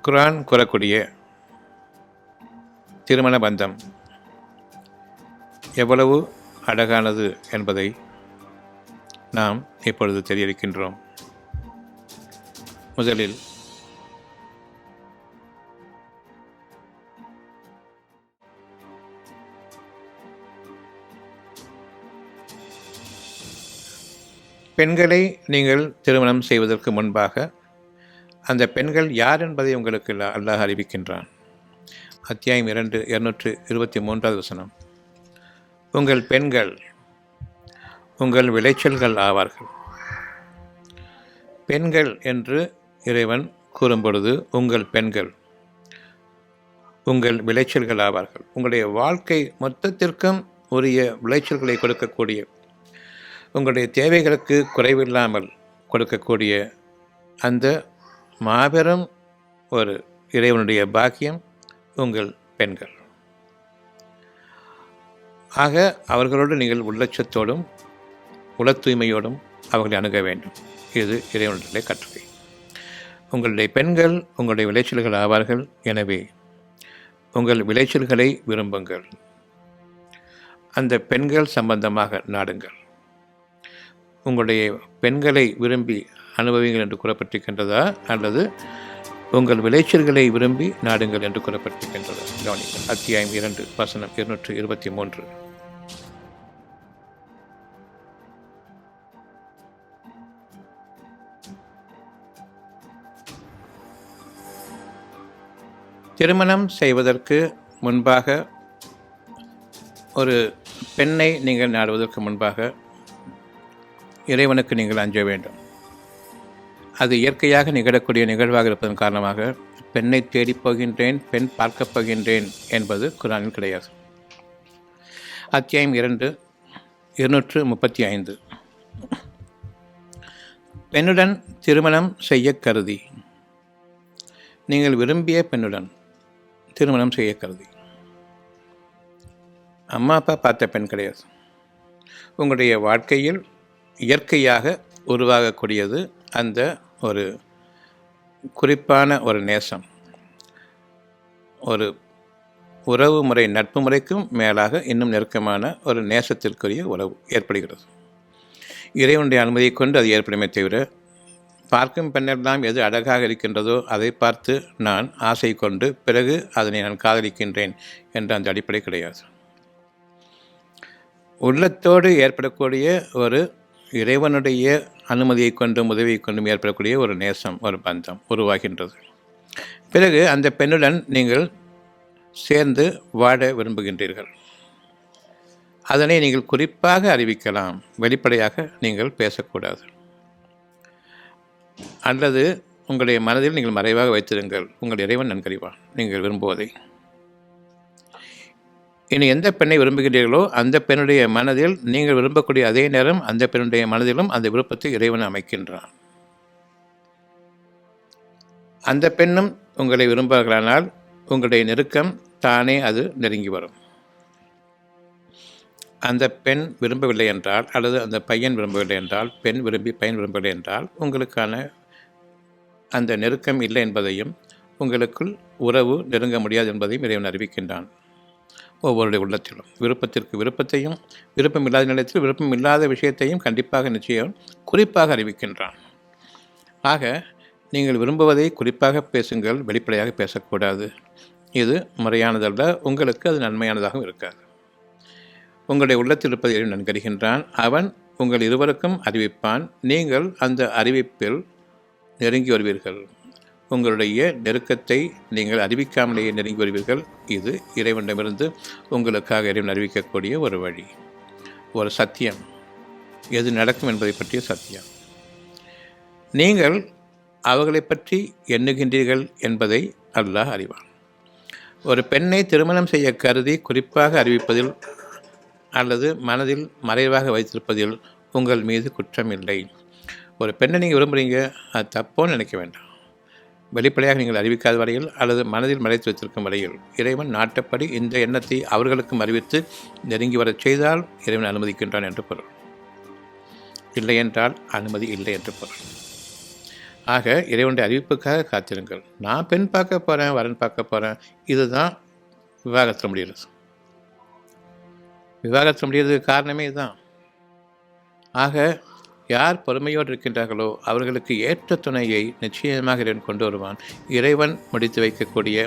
குர்ஆன் கூறக்கூடிய திருமண பந்தம் எவ்வளவு அழகானது என்பதை நாம் இப்பொழுது தெரிவிக்கின்றோம். முதலில் பெண்களை நீங்கள் திருமணம் செய்வதற்கு முன்பாக அந்த பெண்கள் யார் என்பதை உங்களுக்கு அல்லாஹ் அறிவிக்கின்றான். அத்தியாயம் 2 223 வசனம். உங்கள் பெண்கள் உங்கள் விளைச்சல்கள் ஆவார்கள். பெண்கள் என்று இறைவன் கூறும்பொழுது உங்கள் பெண்கள் உங்கள் விளைச்சல்கள் ஆவார்கள். உங்களுடைய வாழ்க்கை மொத்தத்திற்கும் உரிய விளைச்சல்களை கொடுக்கக்கூடிய, உங்களுடைய தேவைகளுக்கு குறைவில்லாமல் கொடுக்கக்கூடிய அந்த மாபெரும் ஒரு இறைவனுடைய பாக்கியம் உங்கள் பெண்கள். ஆக அவர்களோடு நீங்கள் உள்ளட்சத்தோடும் உள தூய்மையோடும் அவர்களை அணுக வேண்டும். இது இறைவனுடைய கட்டளை. உங்களுடைய பெண்கள் உங்களுடைய விளைச்சல்கள் ஆவார்கள். எனவே உங்கள் விளைச்சல்களை விரும்புங்கள். அந்த பெண்கள் சம்பந்தமாக நாடுங்கள். உங்களுடைய பெண்களை விரும்பி அனுபவிங்கள் என்று கூறப்பட்டிருக்கின்றதா, அல்லது உங்கள் விளைச்சல்களை விரும்பி நாடுங்கள் என்று கூறப்பட்டிருக்கின்றதா? கவனிங்கள். அத்தியாயம் 2 வசனம் 223. திருமணம் செய்வதற்கு முன்பாக, ஒரு பெண்ணை நீங்கள் நாடுவதற்கு முன்பாக இறைவனுக்கு நீங்கள் அஞ்ச வேண்டும். அது இயற்கையாக நிகழக்கூடிய நிகழ்வாக இருப்பதன் காரணமாக பெண்ணை தேடிப் போகின்றேன், பெண் பார்க்கப் போகின்றேன் என்பது குர்ஆனில் கிடையாது. அத்தியாயம் 2 235. பெண்ணுடன் திருமணம் செய்ய கருதி, நீங்கள் விரும்பிய பெண்ணுடன் திருமணம் செய்ய கருதி. அம்மா அப்பா பார்த்த பெண் கிடையாது. உங்களுடைய வாழ்க்கையில் இயற்கையாக உருவாகக்கூடியது அந்த ஒரு குறிப்பான ஒரு நேசம், ஒரு உறவு முறை, நட்பு முறைக்கும் மேலாக இன்னும் நெருக்கமான ஒரு நேசத்திற்குரிய உறவு ஏற்படுகிறது. இறைவனுடைய அனுமதியை கொண்டு அது ஏற்படுமே தவிர, பார்க்கும் பெண்ணெல்லாம் எது அழகாக இருக்கின்றதோ அதை பார்த்து நான் ஆசை கொண்டு பிறகு அதனை நான் காதலிக்கின்றேன் என்ற அந்த அடிப்படை கிடையாது. உள்ளத்தோடு ஏற்படக்கூடிய ஒரு இறைவனுடைய அனுமதியை கொண்டும் உதவியை கொண்டும் ஏற்படக்கூடிய ஒரு நேசம், ஒரு பந்தம் உருவாகின்றது. பிறகு அந்த பெண்ணுடன் நீங்கள் சேர்ந்து வாழ விரும்புகின்றீர்கள். அதனை நீங்கள் குறிப்பாக அறிவிக்கலாம், வெளிப்படையாக நீங்கள் பேசக்கூடாது. அல்லது உங்களுடைய மனதில் நீங்கள் மறைவாக வைத்திருங்கள். உங்கள் இறைவன் நன்கறிவான் நீங்கள் விரும்புவதை. இனி எந்த பெண்ணை விரும்புகிறீர்களோ அந்த பெண்ணுடைய மனதில் நீங்கள் விரும்பக்கூடிய அதே நேரம் அந்த பெண்ணுடைய மனதிலும் அந்த விருப்பத்தை இறைவன் அமைக்கின்றான். அந்த பெண்ணும் உங்களை விரும்புகிறானால் உங்களுடைய நெருக்கம் தானே அது நெருங்கி வரும். அந்த பெண் விரும்பவில்லை என்றால், அல்லது அந்த பையன் விரும்பவில்லை என்றால், பெண் விரும்பி பையன் விரும்பவில்லை என்றால், உங்களுக்கான அந்த நெருக்கம் இல்லை என்பதையும், உங்களுக்குள் உறவு நெருங்க முடியாது என்பதையும் இறைவன் அறிவிக்கின்றான். ஒவ்வொருடைய உள்ளத்திலும் விருப்பத்திற்கு விருப்பத்தையும், விருப்பம் இல்லாத நிலையத்தில் விருப்பம் இல்லாத விஷயத்தையும் கண்டிப்பாக நிச்சயம் குறிப்பாக அறிவிக்கின்றான். ஆக நீங்கள் விரும்புவதை குறிப்பாக பேசுங்கள், வெளிப்படையாக பேசக்கூடாது. இது முறையானதல்ல, உங்களுக்கு அது நன்மையானதாகவும் இருக்காது. உங்களுடைய உள்ளத்தில் இருப்பதை நன்கறிகின்றான். அவன் உங்கள் இருவருக்கும் அறிவிப்பான். நீங்கள் அந்த அறிவிப்பில் நெருங்கி வருவீர்கள். உங்களுடைய நெருக்கத்தை நீங்கள் அறிவிக்காமலேயே நெருங்கி வருவீர்கள். இது இறைவனிடமிருந்து உங்களுக்காக இறைவன் அறிவிக்கக்கூடிய ஒரு வழி, ஒரு சத்தியம். எது நடக்கும் என்பதை பற்றிய சத்தியம். நீங்கள் அவர்களை பற்றி எண்ணுகின்றீர்கள் என்பதை அல்லாஹ் அறிவான். ஒரு பெண்ணை திருமணம் செய்ய கருதி குறிப்பாக அறிவிப்பதில் அல்லது மனதில் மறைவாக வைத்திருப்பதில் உங்கள் மீது குற்றம் இல்லை. ஒரு பெண்ணை நீங்கள் விரும்புகிறீங்க, அது தப்போன்னு நினைக்க வேண்டாம். வெளிப்படையாக நீங்கள் அறிவிக்காத வரையில் அல்லது மனதில் மறைத்து வைத்திருக்கும் வரையில் இறைவன் நாட்டப்படி இந்த எண்ணத்தை அவர்களுக்கும் அறிவித்து நெருங்கி வரச் செய்தால் இறைவன் அனுமதிக்கின்றான் என்று பொருள். இல்லை என்றால் அனுமதி இல்லை என்று பொருள். ஆக இறைவனுடைய அறிவிப்புக்காக காத்திருங்கள். நான் பெண் பார்க்க போகிறேன், வரன் பார்க்க போகிறேன், இதுதான் விவாகரத்தில் முடிகிறது. விவாகரத்தில் முடிகிறதுக்கு காரணமே இதுதான். ஆக யார் பொறுமையோடு இருக்கின்றார்களோ அவர்களுக்கு ஏற்ற துணையை நிச்சயமாக இறைவன் கொண்டு வருவான். இறைவன் முடித்து வைக்கக்கூடிய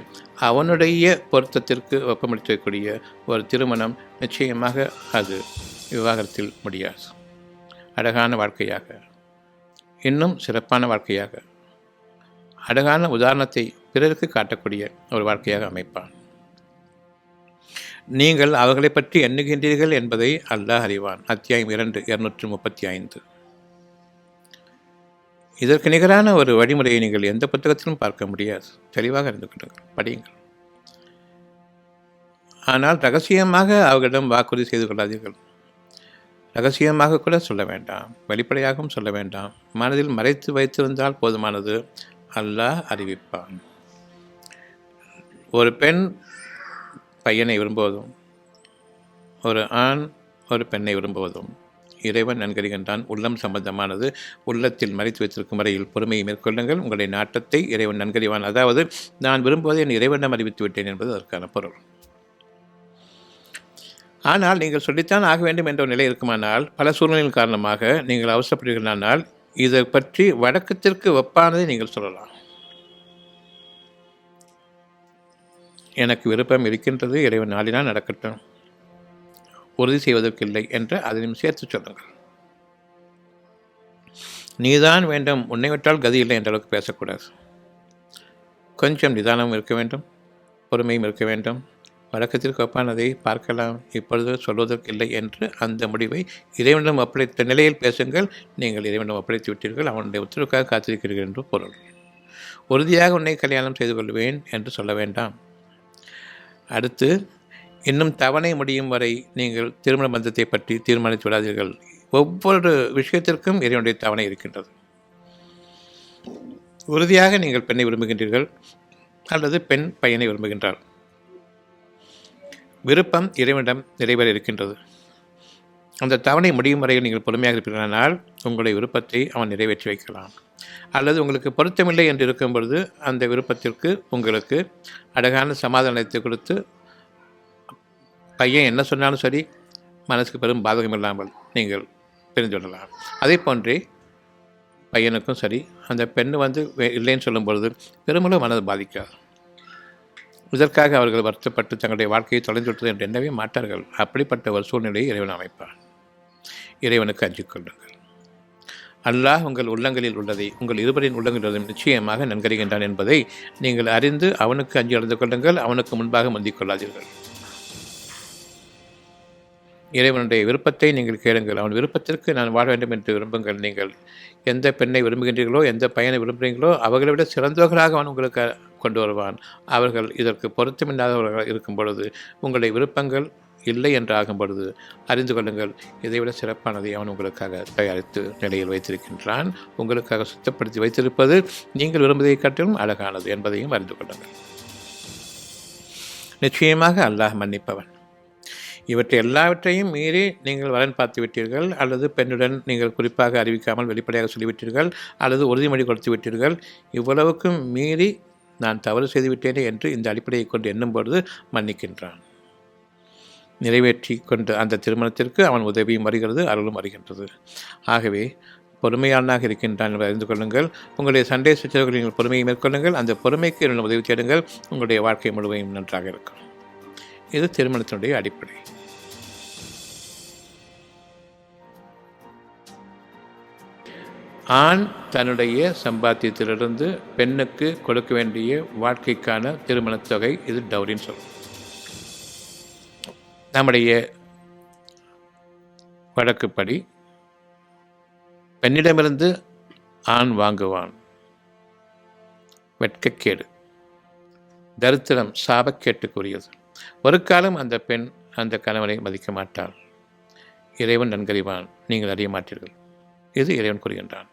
அவனுடைய பொருத்தத்திற்கு ஒப்பமுடித்து வைக்கக்கூடிய ஒரு திருமணம் நிச்சயமாக அது விவாகரத்தில் முடியாது. அழகான வாழ்க்கையாக, இன்னும் சிறப்பான வாழ்க்கையாக, அழகான உதாரணத்தை பிறருக்கு காட்டக்கூடிய ஒரு வாழ்க்கையாக அமைப்பான். நீங்கள் அவர்களை பற்றி எண்ணுகின்றீர்கள் என்பதை அல்லாஹ் அறிவான். அத்தியாயம் 2 235. இதற்கு நிகரான ஒரு வழிமுறையை நீங்கள் எந்த புத்தகத்திலும் பார்க்க முடியாது. தெளிவாக இருந்து கொள்ளுங்கள், படியுங்கள். ஆனால் ரகசியமாக அவர்களிடம் வாக்குறுதி செய்து கொள்ளாதீர்கள். ரகசியமாக கூட சொல்ல வேண்டாம், வெளிப்படையாகவும் சொல்ல வேண்டாம். மனதில் மறைத்து வைத்திருந்தால் போதுமானது. அல்லாஹ் அறிவிப்பான். ஒரு பெண் பையனை விரும்புவதும், ஒரு ஆண் ஒரு பெண்ணை விரும்புவதும் இறைவன் நன்கறிகின்றான். உள்ளம் சம்பந்தமானது. உள்ளத்தில் மறைத்து வைத்திருக்கும் வரையில் பொறுமையை மேற்கொள்ளுங்கள். உங்களுடைய நாட்டத்தை இறைவன் நன்கறிவான். அதாவது நான் விரும்புவதை என் இறைவனிடம் அறிவித்து விட்டேன் என்பது அதற்கான பொருள். ஆனால் நீங்கள் சொல்லித்தான் ஆக வேண்டும் என்ற ஒரு நிலை இருக்குமானால், பல சூழ்நிலையின் காரணமாக நீங்கள் அவசரப்படுகிறீர்களானால் இதை பற்றி வழக்கத்திற்கு ஒப்பானதை நீங்கள் சொல்லலாம். எனக்கு விருப்பம் இருக்கின்றது, இறைவன் நாடினால் நடக்கட்டும், உறுதி செய்வதற்கில்லை என்று அதனையும் சேர்த்து சொல்லுங்கள். நீதான் வேண்டும், உன்னை விட்டால் கதி இல்லை என்ற அளவுக்கு பேசக்கூடாது. கொஞ்சம் நிதானமும் இருக்க வேண்டும், பொறுமையும் இருக்க வேண்டும். வழக்கத்திற்கு ஒப்பானதை பார்க்கலாம், இப்பொழுது சொல்வதற்கில்லை என்று அந்த முடிவை இறைவனிடம் ஒப்படைத்த நிலையில் பேசுங்கள். நீங்கள் இறைவனிடம் ஒப்படைத்து விட்டீர்கள், அவனுடைய உத்தரவுக்காக காத்திருக்கிறீர்கள் என்று பொருள். உறுதியாக உன்னை கல்யாணம் செய்து கொள்வேன் என்று சொல்ல வேண்டாம். அடுத்து, இன்னும் தவணை முடியும் வரை நீங்கள் திருமண பந்தத்தை பற்றி தீர்மானித்து விடாதீர்கள். ஒவ்வொரு விஷயத்திற்கும் இறைவனுடைய தவணை இருக்கின்றது. உறுதியாக நீங்கள் பெண்ணை விரும்புகின்றீர்கள் அல்லது பெண் பையனை விரும்புகின்றார். விருப்பம் இறைவனிடம் நிறைவேற இருக்கின்றது. அந்த தவணை முடியும் வரையில் நீங்கள் பொறுமையாக இருப்பீர்களானால் உங்களுடைய விருப்பத்தை அவன் நிறைவேற்றி வைக்கலாம். அல்லது உங்களுக்கு பொருத்தமில்லை என்று இருக்கும் பொழுது அந்த விருப்பத்திற்கு உங்களுக்கு அழகான சமாதானத்தை கொடுத்து, பையன் என்ன சொன்னாலும் சரி, மனசுக்கு பெரும் பாதகம் இல்லாமல் நீங்கள் தெரிந்து கொள்ளலாம். அதே போன்றே பையனுக்கும் சரி, அந்த பெண்ணு இல்லைன்னு சொல்லும் பொழுது பெருமளவு மனது பாதிக்காது. இதற்காக அவர்கள் வருத்தப்பட்டு தங்களுடைய வாழ்க்கையை தொலைந்து விட்டது என்று எண்ணவே மாட்டார்கள். அப்படிப்பட்ட ஒரு சூழ்நிலையை இறைவன் அமைப்பான். இறைவனுக்கு அஞ்சிக் கொள்ளுங்கள். அல்லாஹ் உங்கள் உள்ளங்களில் உள்ளதை, உங்கள் இருவரின் உள்ளங்களில் நிச்சயமாக நன்கறிகின்றான் என்பதை நீங்கள் அறிந்து அவனுக்கு அஞ்சி நடந்து கொள்ளுங்கள். அவனுக்கு முன்பாக முந்திக் கொள்ளாதீர்கள். இறைவனுடைய விருப்பத்தை நீங்கள் கேளுங்கள். அவன் விருப்பத்திற்கு நான் வாழ வேண்டும் என்று விரும்புங்கள். நீங்கள் எந்த பெண்ணை விரும்புகின்றீர்களோ, எந்த பையனை விரும்புகிறீர்களோ, அவர்களை விட சிறந்தவர்களாக அவன் உங்களுக்கு கொண்டு வருவான். அவர்கள் இதற்கு பொருத்தமில்லாதவர்களாக இருக்கும் பொழுது, உங்களுடைய விருப்பங்கள் இல்லை என்று ஆகும் பொழுது அறிந்து கொள்ளுங்கள், இதைவிட சிறப்பானதை அவன் உங்களுக்காக தயாரித்து நிலையில் வைத்திருக்கின்றான். உங்களுக்காக சுத்தப்படுத்தி வைத்திருப்பது நீங்கள் விரும்புவதை காட்டிலும் அழகானது என்பதையும் அறிந்து கொள்ளுங்கள். நிச்சயமாக அல்லாஹ் மன்னிப்பவன். இவற்றை எல்லாவற்றையும் மீறி நீங்கள் வரன் பார்த்து விட்டீர்கள், அல்லது பெண்ணுடன் நீங்கள் குறிப்பாக அறிவிக்காமல் வெளிப்படையாக சொல்லிவிட்டீர்கள், அல்லது உறுதிமொழி கொடுத்து விட்டீர்கள். இவ்வளவுக்கும் மீறி நான் தவறு செய்துவிட்டேனே என்று இந்த அடிப்படையை கொண்டு எண்ணும் பொழுது மன்னிக்கின்றான். நிறைவேற்றி கொண்ட அந்த திருமணத்திற்கு அவன் உதவியும் வருகிறது, அருளும் வருகின்றது. ஆகவே பொறுமையானாக இருக்கின்றான் என்பதை அறிந்து கொள்ளுங்கள். உங்களுடைய சண்டை சச்சரவுகளில் நீங்கள் பொறுமையை மேற்கொள்ளுங்கள். அந்த பொறுமைக்கு என்னுடைய உதவி தேடுங்கள். உங்களுடைய வாழ்க்கை முழுவதும் நன்றாக இருக்கும். இது திருமணத்தினுடைய அடிப்படை. ஆண் தன்னுடைய சம்பாத்தியத்திலிருந்து பெண்ணுக்கு கொடுக்க வேண்டிய வாழ்க்கைக்கான திருமணத் தொகை, இது டவுரின்னு சொல்லும். நம்முடைய வழக்குப்படி பெண்ணிடமிருந்து ஆண் வாங்குவான். வெட்கக்கேடு, தரித்திரம், சாபக்கேட்டுக்குரியது. ஒரு காலம் அந்த பெண் அந்த கணவனை மதிக்க மாட்டாள். இறைவன் நன்கறிவான், நீங்கள் அறிய மாட்டீர்கள். இது இறைவன் கூறுகின்றான்.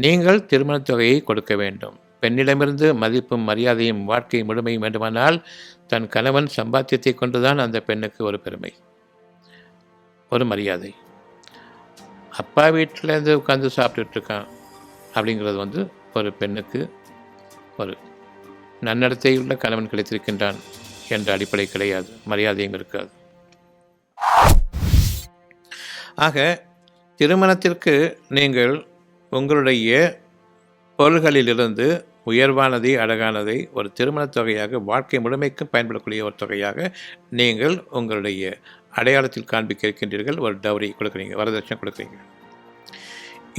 நீங்கள் திருமணத் தொகையை கொடுக்க வேண்டும். பெண்ணிடமிருந்து மதிப்பும் மரியாதையும் வாழ்க்கை முழுமையும் வேண்டுமானால் தன் கணவன் சம்பாத்தியத்தை கொண்டுதான் அந்த பெண்ணுக்கு ஒரு பெருமை, ஒரு மரியாதை. அப்பா வீட்டிலேருந்து உட்காந்து சாப்பிட்டுட்டு இருக்கான், அப்படிங்கிறது ஒரு பெண்ணுக்கு ஒரு நன்னடத்தையுள்ள கணவன் கிடைத்திருக்கின்றான் என்ற அடிப்படை கிடையாது, மரியாதையும் இருக்காது. ஆக திருமணத்திற்கு நீங்கள் உங்களுடைய பொருள்களிலிருந்து உயர்வானதை, அழகானதை ஒரு திருமணத் தொகையாக, வாழ்க்கை முழுமைக்கும் பயன்படக்கூடிய ஒரு தொகையாக நீங்கள் உங்களுடைய அடையாளத்தில் காண்பிக்க இருக்கின்றீர்கள். ஒரு டவுரி கொடுக்குறீங்க, வரதட்சணை கொடுக்குறீங்க.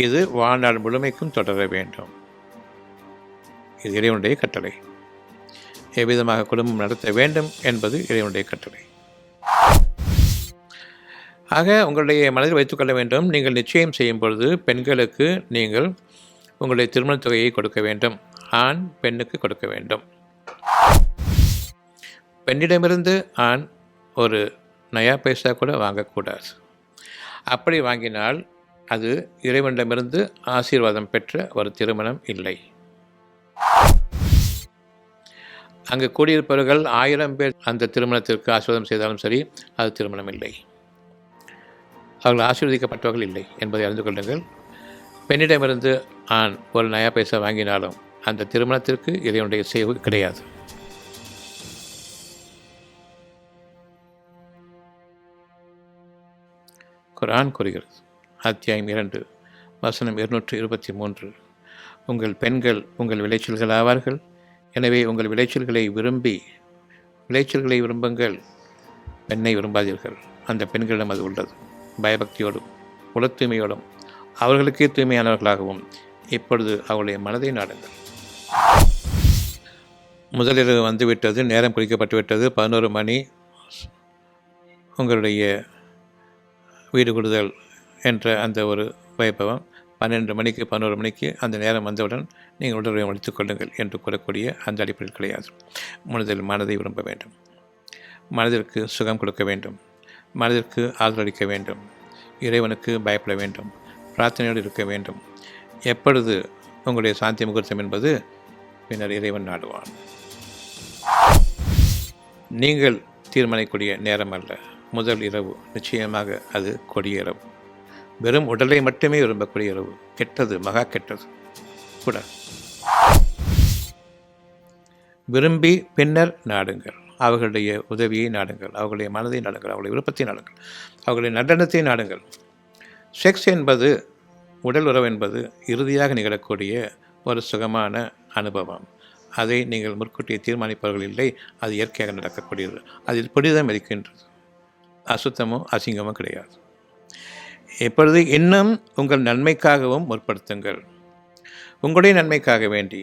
இது வாழ்நாள் முழுமைக்கும் தொடர வேண்டும். இது இறைவனுடைய கட்டளை. எவ்விதமாக குடும்பம் நடத்த வேண்டும் என்பது இறைவனுடைய கட்டளை. ஆக உங்களுடைய மனதில் வைத்துக்கொள்ள வேண்டும், நீங்கள் நிச்சயம் செய்யும் பொழுது பெண்களுக்கு நீங்கள் உங்களுடைய திருமணத் தொகையை கொடுக்க வேண்டும். ஆண் பெண்ணுக்கு கொடுக்க வேண்டும். பெண்ணிடமிருந்து ஆண் ஒரு நயா பைசா கூட வாங்கக்கூடாது. அப்படி வாங்கினால் அது இறைவனிடமிருந்து ஆசீர்வாதம் பெற்ற ஒரு திருமணம் இல்லை. அங்கு கூடியிருப்பவர்கள் 1000 பேர் அந்த திருமணத்திற்கு ஆசீர்வாதம் செய்தாலும் சரி, அது திருமணம் இல்லை. அவர்கள் ஆசீர்வதிக்கப்பட்டவர்கள் இல்லை என்பதை அறிந்து கொள்ளுங்கள். பெண்ணிடமிருந்து ஆண் ஒரு நயா பைசா வாங்கினாலும் அந்த திருமணத்திற்கு இறைவனுடைய செய்வு கிடையாது. குர்ஆன் கூறுகிறது, அத்தியாயம் 2 வசனம் 223, உங்கள் பெண்கள் உங்கள் விளைச்சல்கள் ஆவார்கள். எனவே உங்கள் விளைச்சல்களை விரும்புங்கள், பெண்ணை விரும்பாதீர்கள். அந்த பெண்களிடம் அது உள்ளது. பயபக்தியோடும் உள தூய்மையோடும் அவர்களுக்கே தூய்மையானவர்களாகவும் இப்பொழுது அவருடைய மனதை நாடுங்கள். முதலிரவு வந்துவிட்டது, நேரம் குறிக்கப்பட்டு விட்டது. 11 மணி உங்களுடைய வீடு கொடுதல் என்ற அந்த ஒரு வைபவம். 12 மணிக்கு 11 மணிக்கு அந்த நேரம் வந்தவுடன் நீங்கள் உடலை முடித்துக் கொள்ளுங்கள் என்று கூறக்கூடிய அந்த அடிப்படையில் கிடையாது. முதலில் மனதை விரும்ப வேண்டும், மனதிற்கு சுகம் கொடுக்க வேண்டும், மனதிற்கு ஆதரவளிக்க வேண்டும், இறைவனுக்கு பயப்பட வேண்டும், பிரார்த்தனையோடு இருக்க வேண்டும். எப்பொழுது உங்களுடைய சாந்தி முகூர்த்தம் என்பது பின்னர் இறைவன் நாடுவான். நீங்கள் தீர்மானிக்கூடிய நேரம் அல்ல. முதல் இரவு நிச்சயமாக அது கொடிய இரவு. வெறும் உடலை மட்டுமே விரும்பக்கூடிய இரவு. கெட்டது, மகா கெட்டது கூட. விரும்பி பின்னர் நாடுங்கள். அவர்களுடைய உதவியை நாடுங்கள், அவர்களுடைய மனதை நாடுங்கள், அவர்களுடைய விருப்பத்தை நாடுங்கள், அவர்களுடைய நல்லெண்ணத்தை நாடுங்கள். செக்ஸ் என்பது, உடல் உறவு என்பது இறுதியாக நிகழக்கூடிய ஒரு சுகமான அனுபவம். அதை நீங்கள் முற்கூட்டியை தீர்மானிப்பவர்கள் இல்லை. அது இயற்கையாக நடக்கக்கூடியது. அதில் புனிதம் இருக்கின்றது, அசுத்தமோ அசிங்கமோ கிடையாது. இப்பொழுது இன்னும் உங்கள் நன்மைக்காகவும் முற்படுத்துங்கள். உங்களுடைய நன்மைக்காக வேண்டி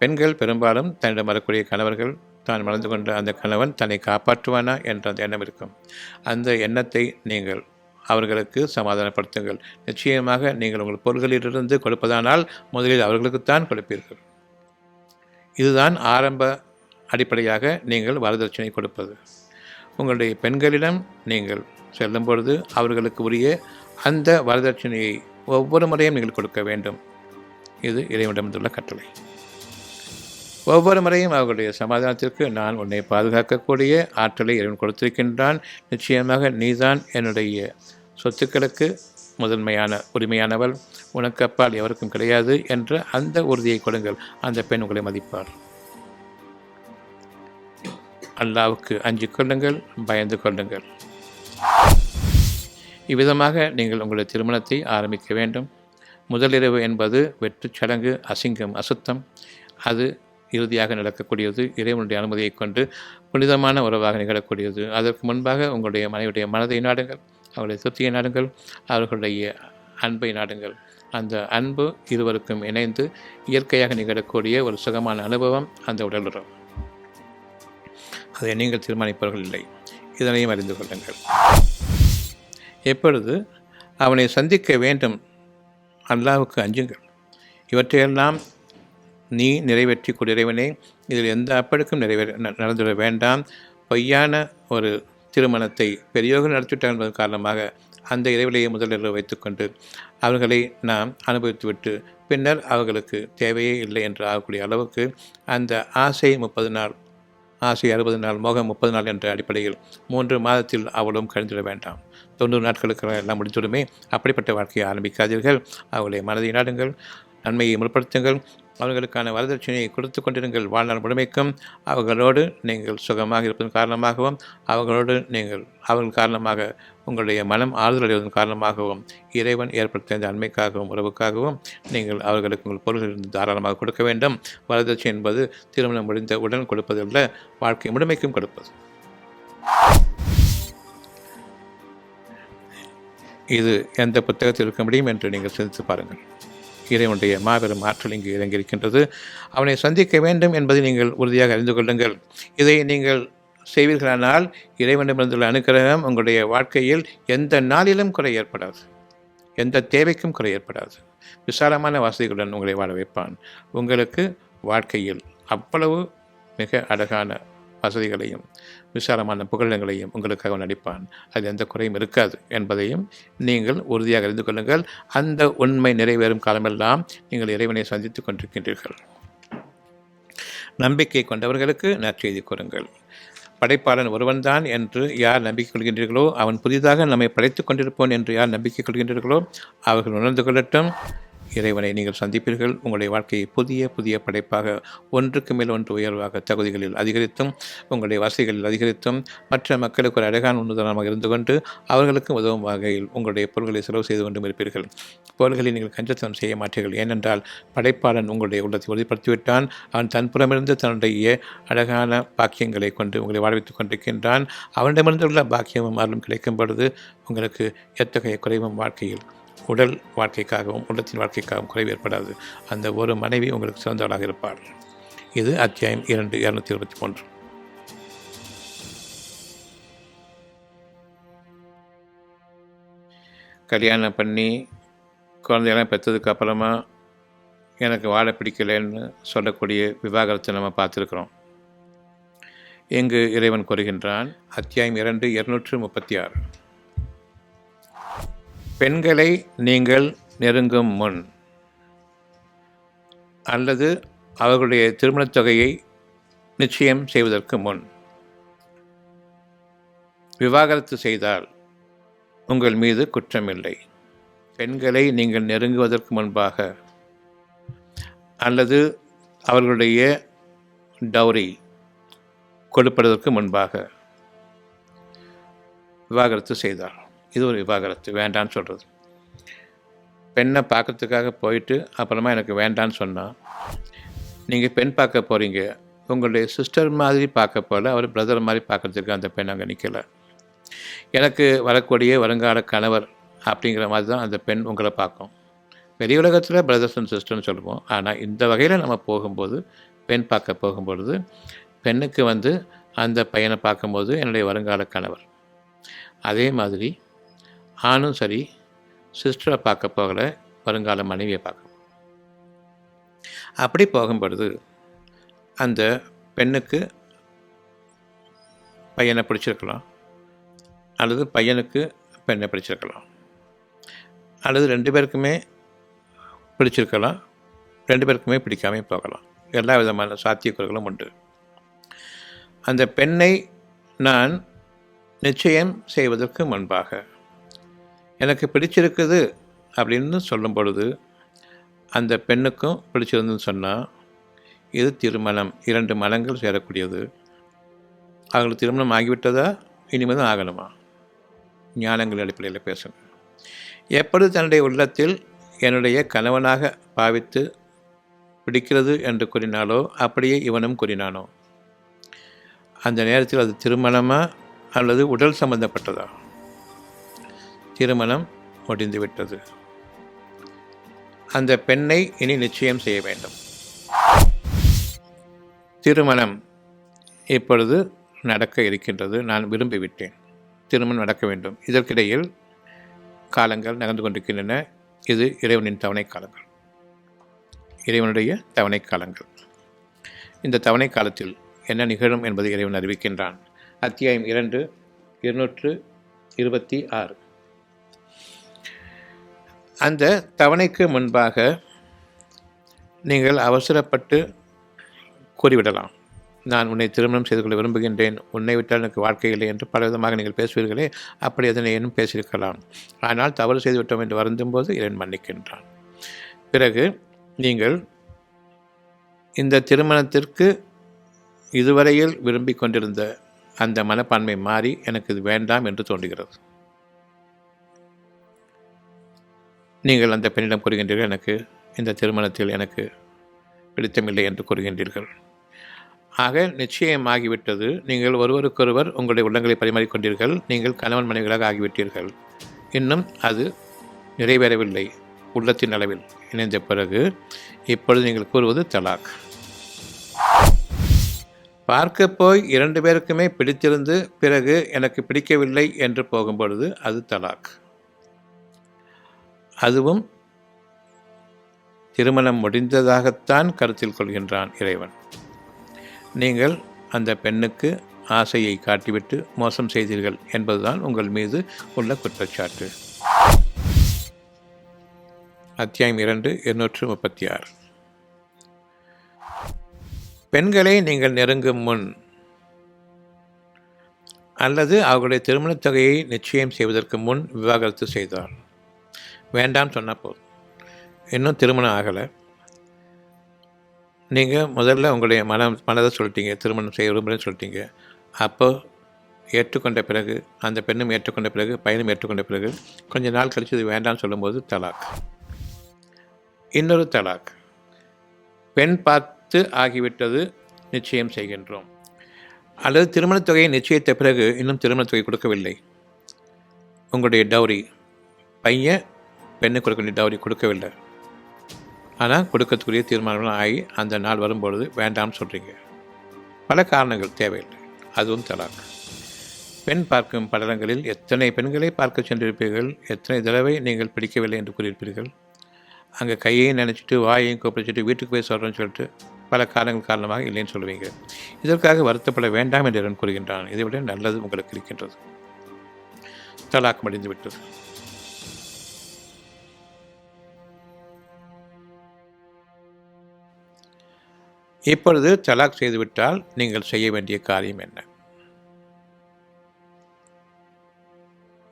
பெண்கள் பெரும்பாலும் தன்னிடம் வரக்கூடிய கணவர்கள், தான் மறந்து கொண்ட அந்த கணவன் தன்னை காப்பாற்றுவானா என்ற அந்த எண்ணம் இருக்கும். அந்த எண்ணத்தை நீங்கள் அவர்களுக்கு சமாதானப்படுத்துங்கள். நிச்சயமாக நீங்கள் உங்கள் பொருள்களிலிருந்து கொடுப்பதானால் முதலில் அவர்களுக்குத்தான் கொடுப்பீர்கள். இதுதான் ஆரம்ப அடிப்படையாக நீங்கள் வரதட்சணை கொடுப்பது. உங்களுடைய பெண்களிடம் நீங்கள் செல்லும் பொழுது அவர்களுக்கு உரிய அந்த வரதட்சணையை ஒவ்வொரு முறையும் நீங்கள் கொடுக்க வேண்டும். இது இறைவனிடமுள்ள கட்டளை. ஒவ்வொரு முறையும் அவர்களுடைய சமாதானத்திற்கு, நான் உன்னை பாதுகாக்கக்கூடிய ஆற்றலை இறைவன் கொடுத்திருக்கின்றான், நிச்சயமாக நீதான் என்னுடைய சொத்துக்களுக்கு முதன்மையான உரிமையானவள், உனக்கு அப்பால் எவருக்கும் கிடையாது என்ற அந்த உறுதியை கொடுங்கள். அந்த பெண் உங்களை மதிப்பார். அல்லாஹ்வுக்கு அஞ்சிக் கொள்ளுங்கள், பயந்து கொள்ளுங்கள். இவ்விதமாக நீங்கள் உங்களுடைய திருமணத்தை ஆரம்பிக்க வேண்டும். முதலிரவு என்பது வெற்றுச் சடங்கு, அசிங்கம், அசுத்தம். அது இறுதியாக நடக்கக்கூடியது. இறைவனுடைய அனுமதியை கொண்டு புனிதமான உறவாக நிகழக்கூடியது. அதற்கு முன்பாக உங்களுடைய மனைவியுடைய மனதை நாடுங்கள், அவருடைய திருப்தியை நாடுங்கள், அவர்களுடைய அன்பை நாடுங்கள். அந்த அன்பு இருவருக்கும் இணைந்து இயற்கையாக நிகழக்கூடிய ஒரு சுகமான அனுபவம் அந்த உடலுறவு. அதை நீங்கள் தீர்மானிப்பவர்கள் இல்லை. இதனையும் அறிந்து கொள்ளுங்கள். எப்பொழுது அவனை சந்திக்க வேண்டும், அல்லாஹ்வுக்கு அஞ்சுங்கள். இவற்றையெல்லாம் நீ நிறைவேற்றி கொண்டிறைவனே, இதில் எந்த அப்பழுக்கும் நடந்துவிட வேண்டாம். பொய்யான ஒரு திருமணத்தை பெரியோர்கள் நடத்திவிட்டார் என்பதன் காரணமாக அந்த இறைவனையை முதலில் வைத்துக்கொண்டு அவர்களை நாம் அனுபவித்துவிட்டு பின்னர் அவர்களுக்கு தேவையே இல்லை என்று ஆகக்கூடிய அளவுக்கு அந்த ஆசை 30 நாள், ஆசை 60 நாள், மோகம் 30 நாள் என்ற அடிப்படையில் 3 மாதத்தில் அவ்வளவும் கழிந்துவிட வேண்டாம். 90 நாட்களுக்கு எல்லாம் முடித்துவிடுமே. அப்படிப்பட்ட வாழ்க்கையை ஆரம்பிக்காதீர்கள். அவர்களை மனதை நாடுங்கள். நன்மையை முற்படுத்துங்கள். அவர்களுக்கான வரதட்சணையை கொடுத்து கொண்டிருங்கள். வாழ்நாள் முழுமைக்கும் அவர்களோடு நீங்கள் சுகமாக இருப்பதன் காரணமாகவும் அவர்கள் காரணமாக உங்களுடைய மனம் ஆறுதல் அடைவதன் காரணமாகவும் இறைவன் ஏற்படுத்திய அந்த அண்மைக்காகவும் உறவுக்காகவும் நீங்கள் அவர்களுக்கு உங்கள் பொருள்களிலிருந்து தாராளமாக கொடுக்க வேண்டும். வரதட்சணை என்பது திருமணம் முடிந்த உடன் கொடுப்பதல்ல, வாழ்க்கை முழுமைக்கும் கொடுப்பது. இது எந்த புத்தகத்தில் இருக்க முடியும் என்று நீங்கள் சிந்தித்து பாருங்கள். இறைவனுடைய மாபெரும் ஆற்றல் இங்கு இறங்கியிருக்கின்றது. அவனை சந்திக்க வேண்டும் என்பதை நீங்கள் உறுதியாக அறிந்து கொள்ளுங்கள். இதை நீங்கள் செய்வீர்களானால் இறைவனிடமிருந்துள்ள அனுக்கிரகம் உங்களுடைய வாழ்க்கையில் எந்த நாளிலும் குறை ஏற்படாது, எந்த தேவைக்கும் குறை ஏற்படாது. விசாலமான வசதிகளுடன் உங்களை வாழ வைப்பான். உங்களுக்கு வாழ்க்கையில் அவ்வளவு மிக அழகான வசதிகளையும் விசாலமான புகழிடங்களையும் உங்களுக்காக நடிப்பான். அதில் எந்த குறையும் இருக்காது என்பதையும் நீங்கள் உறுதியாக அறிந்து கொள்ளுங்கள். அந்த உண்மை நிறைவேறும் காலமெல்லாம் நீங்கள் இறைவனை சந்தித்துக் கொண்டிருக்கின்றீர்கள். நம்பிக்கை கொண்டவர்களுக்கு நற்செய்தி கூறுங்கள். படைப்பாளன் ஒருவன்தான் என்று யார் நம்பிக்கை கொள்கின்றீர்களோ, அவன் புதிதாக நம்மை படைத்துக் கொண்டிருப்போன் என்று யார் நம்பிக்கை கொள்கின்றீர்களோ அவர்கள் உணர்ந்து கொள்ளட்டும். இறைவனை நீங்கள் சந்திப்பீர்கள். உங்களுடைய வாழ்க்கையை புதிய புதிய படைப்பாக ஒன்றுக்கு மேல் ஒன்று உயர்வாக தகுதிகளில் அதிகரித்தும் உங்களுடைய வசதிகளில் அதிகரித்தும் மற்ற மக்களுக்கு ஒரு அழகான உன்னுதாரணமாக இருந்து கொண்டு அவர்களுக்கும் உதவும் வகையில் உங்களுடைய பொருள்களை செலவு செய்து கொண்டும் இருப்பீர்கள். பொருள்களை நீங்கள் கஞ்சத்தனம் செய்ய மாட்டீர்கள். ஏனென்றால் படைப்பாளன் உங்களுடைய உள்ளத்தை உறுதிப்படுத்திவிட்டான். அவன் தன்புறமிருந்து தன்னுடைய அழகான பாக்கியங்களை கொண்டு உங்களை வாழ்வித்துக் கொண்டிருக்கின்றான். அவனிடமிருந்துள்ள பாக்கியமும் அருளும் கிடைக்கும் பொழுது உங்களுக்கு எத்தகைய குறைவும் வாழ்க்கையில் உடல் வாழ்க்கைக்காகவும் உள்ளத்தின் வாழ்க்கைக்காகவும் குறைவு ஏற்படாது. அந்த ஒரு மனைவி உங்களுக்கு சிறந்தவளாக இருப்பாள். இது அத்தியாயம் 2 223. கல்யாணம் பண்ணி குழந்தையெல்லாம் பெற்றதுக்கு அப்புறமா எனக்கு வாழ பிடிக்கலைன்னு சொல்லக்கூடிய விவாகரத்தை நம்ம பார்த்துருக்குறோம். இங்கு இறைவன் கூறுகின்றான். அத்தியாயம் 2 236. பெண்களை நீங்கள் நெருங்கும் முன் அல்லது அவர்களுடைய திருமணத் தொகையை நிச்சயம் செய்வதற்கு முன் விவாகரத்து செய்தால் உங்கள் மீது குற்றமில்லை. பெண்களை நீங்கள் நெருங்குவதற்கு முன்பாக அல்லது அவர்களுடைய டௌரி கொடுப்பதற்கு முன்பாக விவாகரத்து செய்தால், இது ஒரு விவாகரத்து, வேண்டான்னு சொல்கிறது. பெண்ணை பார்க்கறதுக்காக போயிட்டு அப்புறமா எனக்கு வேண்டான்னு சொன்னால், நீங்கள் பெண் பார்க்க போகிறீங்க, உங்களுடைய சிஸ்டர் மாதிரி பார்க்க போல, அவர் பிரதர் மாதிரி பார்க்குறதுக்கு அந்த பெண் அங்கே நிற்கலை. எனக்கு வரக்கூடிய வருங்கால கணவர் அப்படிங்கிற மாதிரி தான் அந்த பெண் உங்களை பார்க்கும். வெளி உலகத்தில் பிரதர்ஸ் அண்ட் சிஸ்டர்னு சொல்லுவோம். ஆனால் இந்த வகையில் நம்ம போகும்போது, பெண் பார்க்க போகும்பொழுது, பெண்ணுக்கு அந்த பையனை பார்க்கும்போது என்னுடைய வருங்கால கணவர். அதே மாதிரி ஆணும் சரி, சிஸ்டரை பார்க்க போகல, வருங்கால மனைவியை பார்க்க. அப்படி போகும்பொழுது அந்த பெண்ணுக்கு பையனை பிடிச்சிருக்கலாம், அல்லது பையனுக்கு பெண்ணை பிடிச்சிருக்கலாம், அல்லது 2 பேருக்குமே பிடிச்சிருக்கலாம், 2 பேருக்குமே பிடிக்காமே போகலாம். எல்லா விதமான சாத்தியக்கூறுகளும் உண்டு. அந்த பெண்ணை நான் நிச்சயம் செய்வதற்கு முன்பாக எனக்கு பிடிச்சிருக்குது அப்படின்னு சொல்லும் பொழுது, அந்த பெண்ணுக்கும் பிடிச்சிருந்துன்னு சொன்னால், இது திருமணம், 2 மனங்கள் சேரக்கூடியது. அவங்களுக்கு திருமணம் ஆகிவிட்டதா, இனிமேல் தான் ஆகணுமா? ஞானங்கள் அடிப்படையில் பேசுங்க. எப்படி தன்னுடைய உள்ளத்தில் என்னுடைய கணவனாக பாவித்து பிடிக்கிறது என்று கூறினாலோ அப்படியே இவனும் கூறினானோ, அந்த நேரத்தில் அது திருமணமா அல்லது உடல் சம்பந்தப்பட்டதா? திருமணம் முடிந்துவிட்டது. அந்த பெண்ணை இனி நிச்சயம் செய்ய வேண்டும். திருமணம் இப்பொழுது நடக்க இருக்கின்றது. நான் விரும்பிவிட்டேன், திருமணம் நடக்க வேண்டும். இதற்கிடையில் காலங்கள் நகர்ந்து கொண்டிருக்கின்றன. இது இறைவனின் தவணை காலங்கள், இறைவனுடைய தவணை காலங்கள். இந்த தவணை காலத்தில் என்ன நிகழும் என்பதை இறைவன் அறிவிக்கின்றான். அத்தியாயம் 2 226. அந்த தவணைக்கு முன்பாக நீங்கள் அவசரப்பட்டு கூறிவிடலாம், நான் உன்னை திருமணம் செய்து கொள்ள விரும்புகின்றேன், உன்னை விட்டால் எனக்கு வாழ்க்கை இல்லை என்று பலவிதமாக நீங்கள் பேசுவீர்களே, அப்படி அதனை இன்னும் பேசியிருக்கலாம். ஆனால் தவறு செய்துவிட்டோம் என்று வருந்தும் போது இறைவன் மன்னிக்கின்றான். பிறகு நீங்கள் இந்த திருமணத்திற்கு இதுவரையில் விரும்பி கொண்டிருந்த அந்த மனப்பான்மை மாறி எனக்கு இது வேண்டாம் என்று தோன்றுகிறது. நீங்கள் அந்த பெண்ணிடம் கூறுகின்றீர்கள், எனக்கு இந்த திருமணத்தில் எனக்கு பிடித்தமில்லை என்று கூறுகின்றீர்கள். ஆக நிச்சயமாகிவிட்டது. நீங்கள் ஒருவருக்கொருவர் உங்களுடைய உள்ளங்களை பரிமாறிக்கொண்டீர்கள். நீங்கள் கணவன் மனைவிகளாக ஆகிவிட்டீர்கள். இன்னும் அது நிறைவேறவில்லை. உள்ளத்தின் அளவில் இணைந்த பிறகு இப்பொழுது நீங்கள் கூறுவது தலாக். பார்க்க போய் 2 பேருக்குமே பிடித்திருந்து பிறகு எனக்கு பிடிக்கவில்லை என்று போகும்பொழுது அது தலாக். அதுவும் திருமணம் முடிந்ததாகத்தான் கருத்தில் கொள்கின்றான் இறைவன். நீங்கள் அந்த பெண்ணுக்கு ஆசையை காட்டிவிட்டு மோசம் செய்தீர்கள் என்பதுதான் உங்கள் மீது உள்ள குற்றச்சாட்டு. அத்தியாயம் 2 236. பெண்களை நீங்கள் நெருங்கும் முன் அல்லது அவர்களுடைய திருமணத் தொகையை நிச்சயம் செய்வதற்கு முன் விவாகரத்து செய்தால், வேண்டாம் சொன்னால் போதும். இன்னும் திருமணம் ஆகலை, நீங்கள் முதல்ல உங்களுடைய மனதை சொல்லிட்டீங்க, திருமணம் செய்ய விரும்புகிறேன்னு சொல்லிட்டீங்க. அப்போ ஏற்றுக்கொண்ட பிறகு, அந்த பெண்ணும் ஏற்றுக்கொண்ட பிறகு, பையனும் ஏற்றுக்கொண்ட பிறகு கொஞ்சம் நாள் கழித்து இது வேண்டாம்னு சொல்லும்போது தலாக். இன்னொரு தலாக், பெண் பார்த்து ஆகிவிட்டது, நிச்சயம் செய்கின்றோம். அல்லது திருமணத் தொகையை நிச்சயித்த பிறகு இன்னும் திருமணத் தொகை கொடுக்கவில்லை. உங்களுடைய டவுரி, பையன் பெண்ணு கொடுக்க வேண்டிய டவுரி கொடுக்கவில்லை, ஆனால் கொடுக்கறதுக்குரிய தீர்மானங்களும் ஆகி அந்த நாள் வரும்பொழுது வேண்டாம்னு சொல்கிறீங்க. பல காரணங்கள் தேவையில்லை, அதுவும் தலாக். பெண் பார்க்கும் படலங்களில் எத்தனை பெண்களை பார்க்க சென்றிருப்பீர்கள், எத்தனை தடவை நீங்கள் பிடிக்கவில்லை என்று கூறியிருப்பீர்கள். அங்கே கையையும் நினச்சிட்டு வாயையும் கொப்பளிச்சுட்டு வீட்டுக்கு போய் சொல்கிறேன்னு சொல்லிட்டு பல காரணங்கள் காரணமாக இல்லைன்னு சொல்லுவீங்க. இதற்காக வருத்தப்பட வேண்டாம் என்று இறைவன் கூறுகின்றான். இதை விட நல்லது உங்களுக்கு இருக்கின்றது. தலாக் முடிந்து விட்டது. இப்பொழுது தலாக் செய்துவிட்டால் நீங்கள் செய்ய வேண்டிய காரியம் என்ன?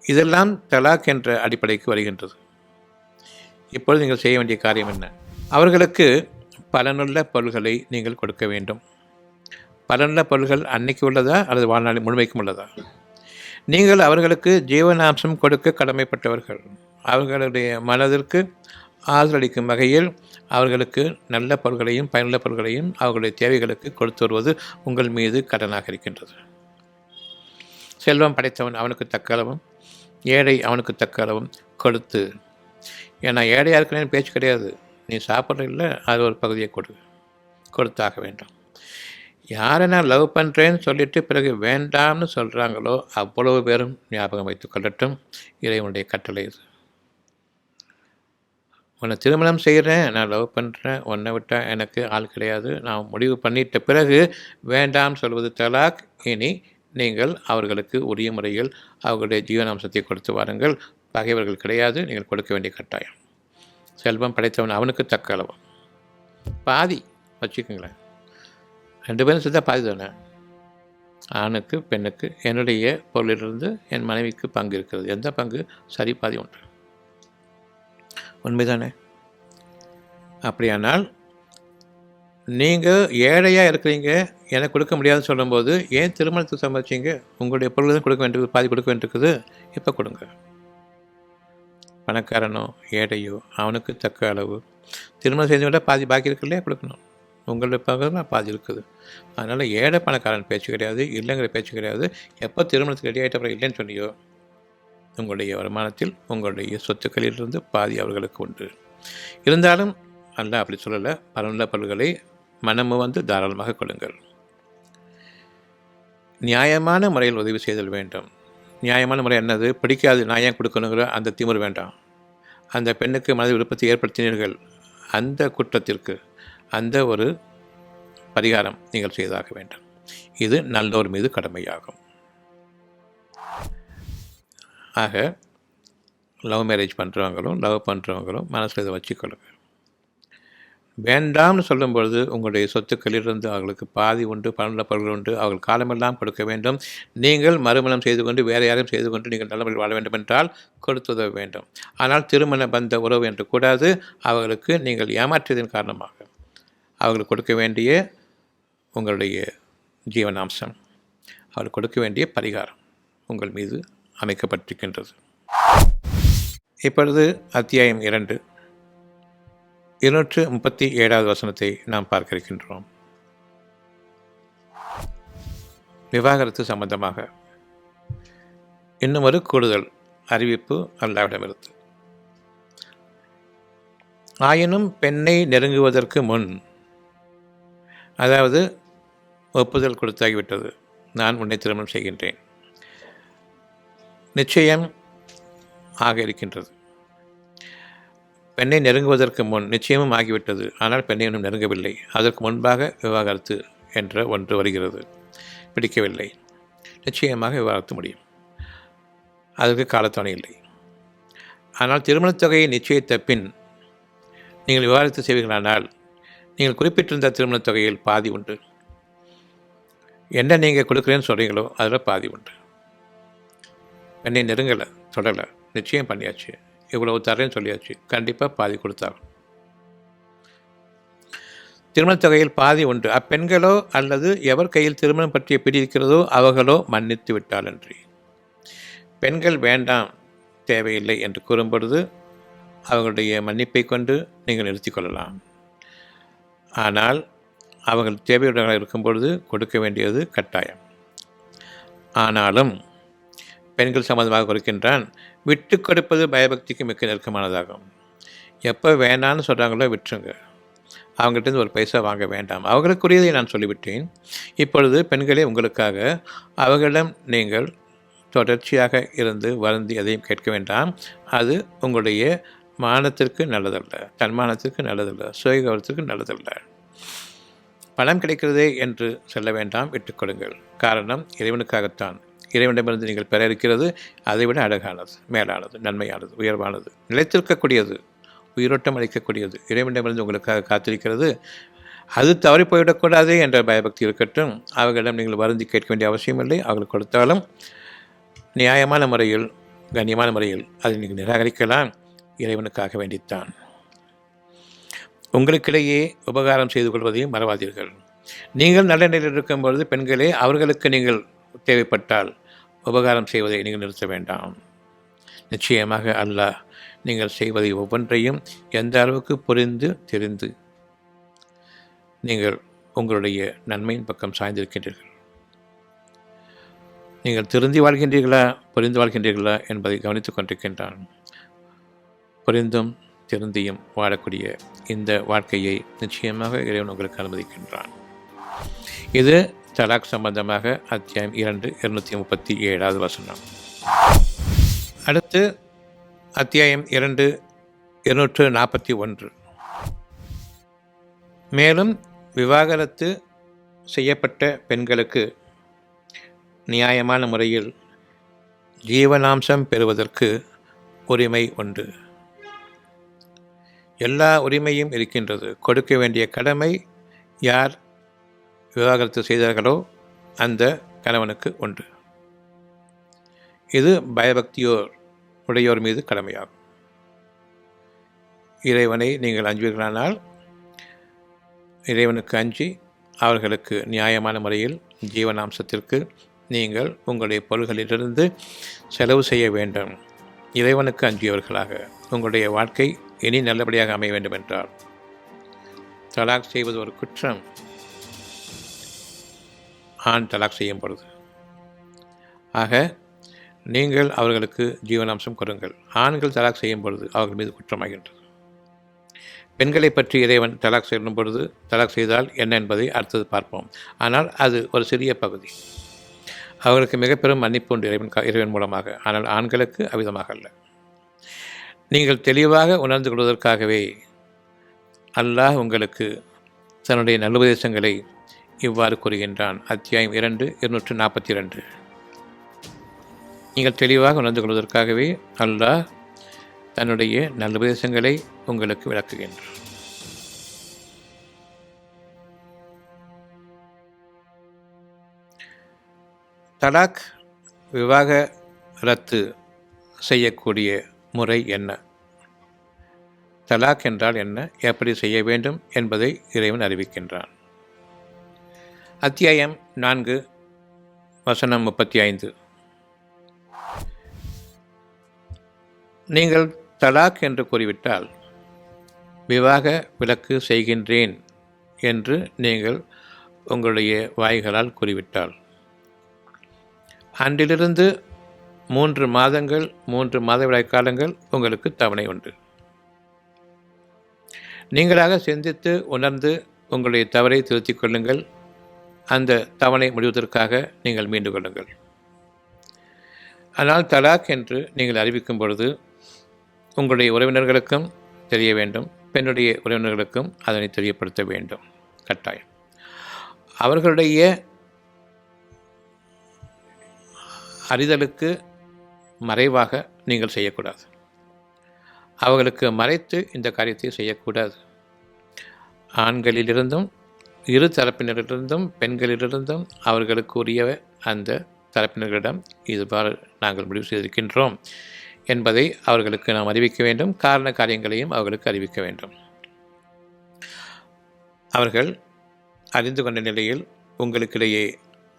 இதெல்லாம் தலாக் என்ற அடிப்படைக்கு வருகின்றது. இப்பொழுது நீங்கள் செய்ய வேண்டிய காரியம் என்ன? அவர்களுக்கு பலனுள்ள பொருள்களை நீங்கள் கொடுக்க வேண்டும். பலனுள்ள பொருள்கள் அன்னைக்கு உள்ளதா அல்லது வாழ்நாள் முழுமைக்கும் உள்ளதா? நீங்கள் அவர்களுக்கு ஜீவனாம்சம் கொடுக்க கடமைப்பட்டவர்கள். அவர்களுடைய மனதிற்கு ஆதரவளிக்கும் வகையில் அவர்களுக்கு நல்ல பொருள்களையும் பயனுள்ள பொருள்களையும் அவர்களுடைய தேவைகளுக்கு கொடுத்து வருவது உங்கள் மீது கடனாக இருக்கின்றது. செல்வம் படைத்தவன் அவனுக்கு தக்க அளவும், ஏழை அவனுக்கு தக்க அளவும் கொடுத்து, ஏன்னா ஏழையாக இருக்கிறேன்னு பேச்சு கிடையாது. நீ சாப்பிட்ற இல்லை, அது ஒரு பகுதியை கொடுத்தாக வேண்டும். யாரை நான் லவ் பண்ணுறேன்னு சொல்லிவிட்டு பிறகு வேண்டாம்னு சொல்கிறாங்களோ அவ்வளவு பேரும் ஞாபகம் வைத்து கொள்ளட்டும், இறைவனுடைய கட்டளை இது. உன்னை திருமணம் செய்கிறேன், நான் லவ் பண்ணுறேன், உன்னை விட்டால் எனக்கு ஆள் கிடையாது, நான் முடிவு பண்ணிட்ட பிறகு வேண்டாம் சொல்வது தலாக். இனி நீங்கள் அவர்களுக்கு உரிய முறையில் அவர்களுடைய ஜீவனாம்சத்தை கொடுத்து வாருங்கள். பகைவர்கள் கிடையாது, நீங்கள் கொடுக்க வேண்டிய கட்டாயம். செல்வம் படைத்தவன் அவனுக்கு தக்க அளவு, பாதி வச்சுக்கோங்களேன். 2 பேரும் சேர்த்தா பாதி தானே. ஆணுக்கு பெண்ணுக்கு என்னுடைய பொருளிலிருந்து என் மனைவிக்கு பங்கு இருக்கிறது. எந்த பங்கு? சரி, பாதி உண்டு. உண்மைதானே? அப்படியானால் நீங்கள் ஏழையாக இருக்கிறீங்க, எனக்கு கொடுக்க முடியாதுன்னு சொல்லும்போது ஏன் திருமணத்துக்கு சம்பாதிச்சிங்க? உங்களுடைய பொருள் தான் கொடுக்க வேண்டியது, பாதி கொடுக்க வேண்டியிருக்குது, இப்போ கொடுங்க. பணக்காரனோ ஏழையோ அவனுக்கு தக்க அளவு. திருமணம் செய்து விட பாதி பாக்கி இருக்கு இல்லையா, கொடுக்கணும். உங்களுடைய பக்கம் பாதி இருக்குது. அதனால் ஏழை பணக்காரன் பேச்சு கிடையாது, இல்லைங்கிற பேச்சு கிடையாது. எப்போ திருமணத்துக்கு ரெடி ஆகிட்ட அப்புறம் இல்லைன்னு சொன்னியோ, உங்களுடைய வருமானத்தில் உங்களுடைய சொத்துக்களிலிருந்து பாதி அவர்களுக்கு உண்டு. இருந்தாலும் அல்ல அப்படி சொல்லலை. பலனுள்ள பொருள்களை மனமு வந்து தாராளமாக கொடுங்கள். நியாயமான முறையில் உதவி செய்தல் வேண்டும். நியாயமான முறை என்னது? பிடிக்காது, நான் ஏன் கொடுக்கணுங்கிற அந்த திமிர் வேண்டாம். அந்த பெண்ணுக்கு மனது விருப்பத்தை ஏற்படுத்தினீர்கள், அந்த குற்றத்திற்கு அந்த ஒரு பரிகாரம் நீங்கள் செய்தாக வேண்டும். இது நல்லோர் மீது கடமையாகும். ஆக லவ் மேரேஜ் பண்ணுறவங்களும் லவ் பண்ணுறவங்களும் மனசில் இதை வச்சுக்கொள்ளுங்க. வேண்டாம்னு சொல்லும் பொழுது உங்களுடைய சொத்துக்களிலிருந்து அவர்களுக்கு பாதி உண்டு, பலனுள்ள பொருள் உண்டு. அவர்கள் காலமெல்லாம் கொடுக்க வேண்டும். நீங்கள் மறுமணம் செய்து கொண்டு வேறு யாரையும் செய்து கொண்டு நீங்கள் நல்ல முறையில் வாழ வேண்டும் என்றால் கொடுத்துதவ வேண்டும். ஆனால் திருமண பந்த உறவு என்று கூடாது. அவர்களுக்கு நீங்கள் ஏமாற்றியதன் காரணமாக அவர்கள் கொடுக்க வேண்டிய உங்களுடைய ஜீவனாம்சம், அவர்கள் கொடுக்க வேண்டிய பரிகாரம் உங்கள் மீது அமைக்கப்பட்டிருக்கின்றது. இப்பொழுது அத்தியாயம் 2 237வது வசனத்தை நாம் பார்க்க இருக்கின்றோம். விவாகரத்து சம்பந்தமாக இன்னும் ஒரு கூடுதல் அறிவிப்பு அல்லாஹ்விடமிருந்து. ஆயினும் பெண்ணை நெருங்குவதற்கு முன், அதாவது ஒப்புதல் கொடுத்தாகிவிட்டது, நான் உன்னை திருமணம் செய்கின்றேன், நிச்சயம் ஆக இருக்கின்றது. பெண்ணை நெருங்குவதற்கு முன் நிச்சயமும் ஆகிவிட்டது, ஆனால் பெண்ணை இன்னும் நெருங்கவில்லை. அதற்கு முன்பாக விவாகரத்து என்ற ஒன்று வருகிறது. பிடிக்கவில்லை, நிச்சயமாக விவாகரத்து முடியும். அதற்கு காலத்தானே இல்லை. ஆனால் திருமணத் தொகையை நிச்சயித்த பின் நீங்கள் விவாகரத்து செய்வீர்களானால் நீங்கள் குறிப்பிட்டிருந்த திருமணத் தொகையில் பாதி உண்டு. என்ன நீங்கள் கொடுக்குறேன்னு சொல்கிறீங்களோ அதில் பாதி உண்டு. பெண்ணை நெருங்கலை, தொடலை, நிச்சயம் பண்ணியாச்சு, இவ்வளவு தரேன்னு சொல்லியாச்சு, கண்டிப்பாக பாதி கொடுத்தாங்க. திருமணத் தொகையில் பாதி உண்டு. அப்பெண்களோ அல்லது எவர் கையில் திருமணம் பற்றிய பிடி இருக்கிறதோ அவர்களோ மன்னித்து விட்டாலன்றி. பெண்கள் வேண்டாம், தேவையில்லை என்று கூறும்பொழுது அவர்களுடைய மன்னிப்பை கொண்டு நீங்கள் நிறுத்திக்கொள்ளலாம். ஆனால் அவர்கள் தேவையுடனாக இருக்கும் பொழுது கொடுக்க வேண்டியது கட்டாயம். ஆனாலும் பெண்கள் சம்பந்தமாக கொடுக்கின்றான், விட்டு கொடுப்பது பயபக்திக்கு மிக்க நெருக்கமானதாகும். எப்போ வேண்டான்னு சொல்கிறாங்களோ விட்டுருங்க, அவங்கள்ட்ட ஒரு பைசா வாங்க வேண்டாம். அவர்களுக்குரியதை நான் சொல்லிவிட்டேன். இப்பொழுது பெண்களே, உங்களுக்காக அவர்களிடம் நீங்கள் தொடர்ச்சியாக இருந்து வருந்தி எதையும் கேட்க வேண்டாம். அது உங்களுடைய மானத்திற்கு நல்லதல்ல, தன்மானத்திற்கு நல்லதல்ல, சுயகௌரவத்திற்கு நல்லதல்ல. பணம் கிடைக்கிறதே என்று சொல்ல வேண்டாம், விட்டுக்கொடுங்கள். காரணம் இறைவனுக்காகத்தான். இறைவனிடமிருந்து நீங்கள் பெற இருக்கிறது அதைவிட அழகானது, மேலானது, நன்மையானது, உயர்வானது, நிலைத்திருக்கக்கூடியது, உயிரோட்டம் அளிக்கக்கூடியது இறைவனிடமிருந்து உங்களுக்காக காத்திருக்கிறது. அது தவறி போய்விடக்கூடாது என்ற பயபக்தி இருக்கட்டும். அவர்களிடம் நீங்கள் வருந்தி கேட்க வேண்டிய அவசியமில்லை. அவர்கள் கொடுத்தாலும் நியாயமான முறையில், கண்ணியமான முறையில் அதை நீங்கள் நிராகரிக்கலாம். இறைவனுக்காக வேண்டித்தான். உங்களுக்கிடையே உபகாரம் செய்து கொள்வதையும் மறவாதீர்கள். நீங்கள் நல்ல நிலையில் இருக்கும்பொழுது பெண்களே, அவர்களுக்கு நீங்கள் தேவைப்பட்டால் உபகாரம் செய்வதை நீங்கள் நிறுத்த வேண்டாம். நிச்சயமாக அல்லாஹ் நீங்கள் செய்வதை ஒவ்வொன்றையும் எந்த அளவுக்கு புரிந்து தெரிந்து நீங்கள் உங்களுடைய நன்மையின் பக்கம் சாய்ந்திருக்கின்றீர்கள், நீங்கள் திருந்தி வாழ்கின்றீர்களா புரிந்து வாழ்கின்றீர்களா என்பதை கவனித்துக் கொண்டிருக்கின்றான். புரிந்தும் திருந்தியும் வாழக்கூடிய இந்த வாழ்க்கையை நிச்சயமாக இறைவன் உங்களுக்கு அனுமதிக்கின்றான். இது தலாக் சம்பந்தமாக அத்தியாயம் 2 237வது வசனம். அடுத்து அத்தியாயம் 2 241. மேலும் விவாகரத்து செய்யப்பட்ட பெண்களுக்கு நியாயமான முறையில் ஜீவனாம்சம் பெறுவதற்கு உரிமை உண்டு. எல்லா உரிமையும் இருக்கின்றது. கொடுக்க வேண்டிய கடமை யார் விவாகரத்து செய்தார்களோ அந்த கணவனுக்கு உண்டு. இது பயபக்தியோர் உடையோர் மீது கடமையாகும். இறைவனை நீங்கள் அஞ்சுவீர்களானால் இறைவனுக்கு அஞ்சி அவர்களுக்கு நியாயமான முறையில் ஜீவனாம்சத்திற்கு நீங்கள் உங்களுடைய பொருள்களிலிருந்து செலவு செய்ய வேண்டும். இறைவனுக்கு அஞ்சியவர்களாக உங்களுடைய வாழ்க்கை இனி நல்லபடியாக அமைய வேண்டும் என்றால் தலாக் செய்வது ஒரு குற்றம். ஆண் தலாக் செய்யும் பொழுது ஆக நீங்கள் அவர்களுக்கு ஜீவனாம்சம் கொடுங்கள். ஆண்கள் தலாக் செய்யும் பொழுது அவர்கள் மீது குற்றமாகின்றது. பெண்களை பற்றி இறைவன் தலாக் செய்யும் பொழுது தலாக் செய்தால் என்ன என்பதை அடுத்தது பார்ப்போம். ஆனால் அது ஒரு சிறிய பகுதி. அவர்களுக்கு மிக பெரும் மன்னிப்பு உண்டு இறைவன் மூலமாக. ஆனால் ஆண்களுக்கு அவ்விதமாக அல்ல. நீங்கள் தெளிவாக உணர்ந்து கொள்வதற்காகவே அல்லாஹ் உங்களுக்கு தன்னுடைய நல்லுபதேசங்களை இவ்வாறு கூறுகின்றான். அத்தியாயம் 2 242. நீங்கள் தெளிவாக உணர்ந்து கொள்வதற்காகவே அல்லாஹ் தன்னுடைய நல்லுபதேசங்களை உங்களுக்கு விளக்குகின்றான். தலாக் விவாகரத்து செய்யக்கூடிய முறை என்ன? தலாக் என்றால் என்ன, எப்படி செய்ய வேண்டும் என்பதை இறைவன் அறிவிக்கின்றான். அத்தியாயம் 4 வசனம் 35. நீங்கள் தலாக் என்று கூறிவிட்டால், விவாக விலக்கு செய்கின்றேன் என்று நீங்கள் உங்களுடைய வாய்களால் கூறிவிட்டால், அன்றிலிருந்து 3 மாதங்கள் 3 மாதவிடாய் காலங்கள் உங்களுக்கு தவணை உண்டு. நீங்களாக சிந்தித்து உணர்ந்து உங்களுடைய தவறை திருத்திக் கொள்ளுங்கள். அந்த தவணை முடிவதற்காக நீங்கள் மீண்டு கொள்ளுங்கள். ஆனால் தலாக் என்று நீங்கள் அறிவிக்கும் பொழுது உங்களுடைய உறவினர்களுக்கும் தெரிய வேண்டும், பெண்ணுடைய உறவினர்களுக்கும் அதனை தெரியப்படுத்த வேண்டும் கட்டாயம். அவர்களுடைய அறிதலுக்கு மறைவாக நீங்கள் செய்யக்கூடாது. அவர்களுக்கு மறைத்து இந்த காரியத்தை செய்யக்கூடாது. ஆண்களிலிருந்தும் இரு தரப்பினரிலிருந்தும் பெண்களிலிருந்தும் அவர்களுக்கு உரிய அந்த தரப்பினர்களிடம் இதுபாறு நாங்கள் முடிவு செய்திருக்கின்றோம் என்பதை அவர்களுக்கு நாம் அறிவிக்க வேண்டும். காரண காரியங்களையும் அவர்களுக்கு அறிவிக்க வேண்டும். அவர்கள் அறிந்து கொண்ட நிலையில் உங்களுக்கிடையே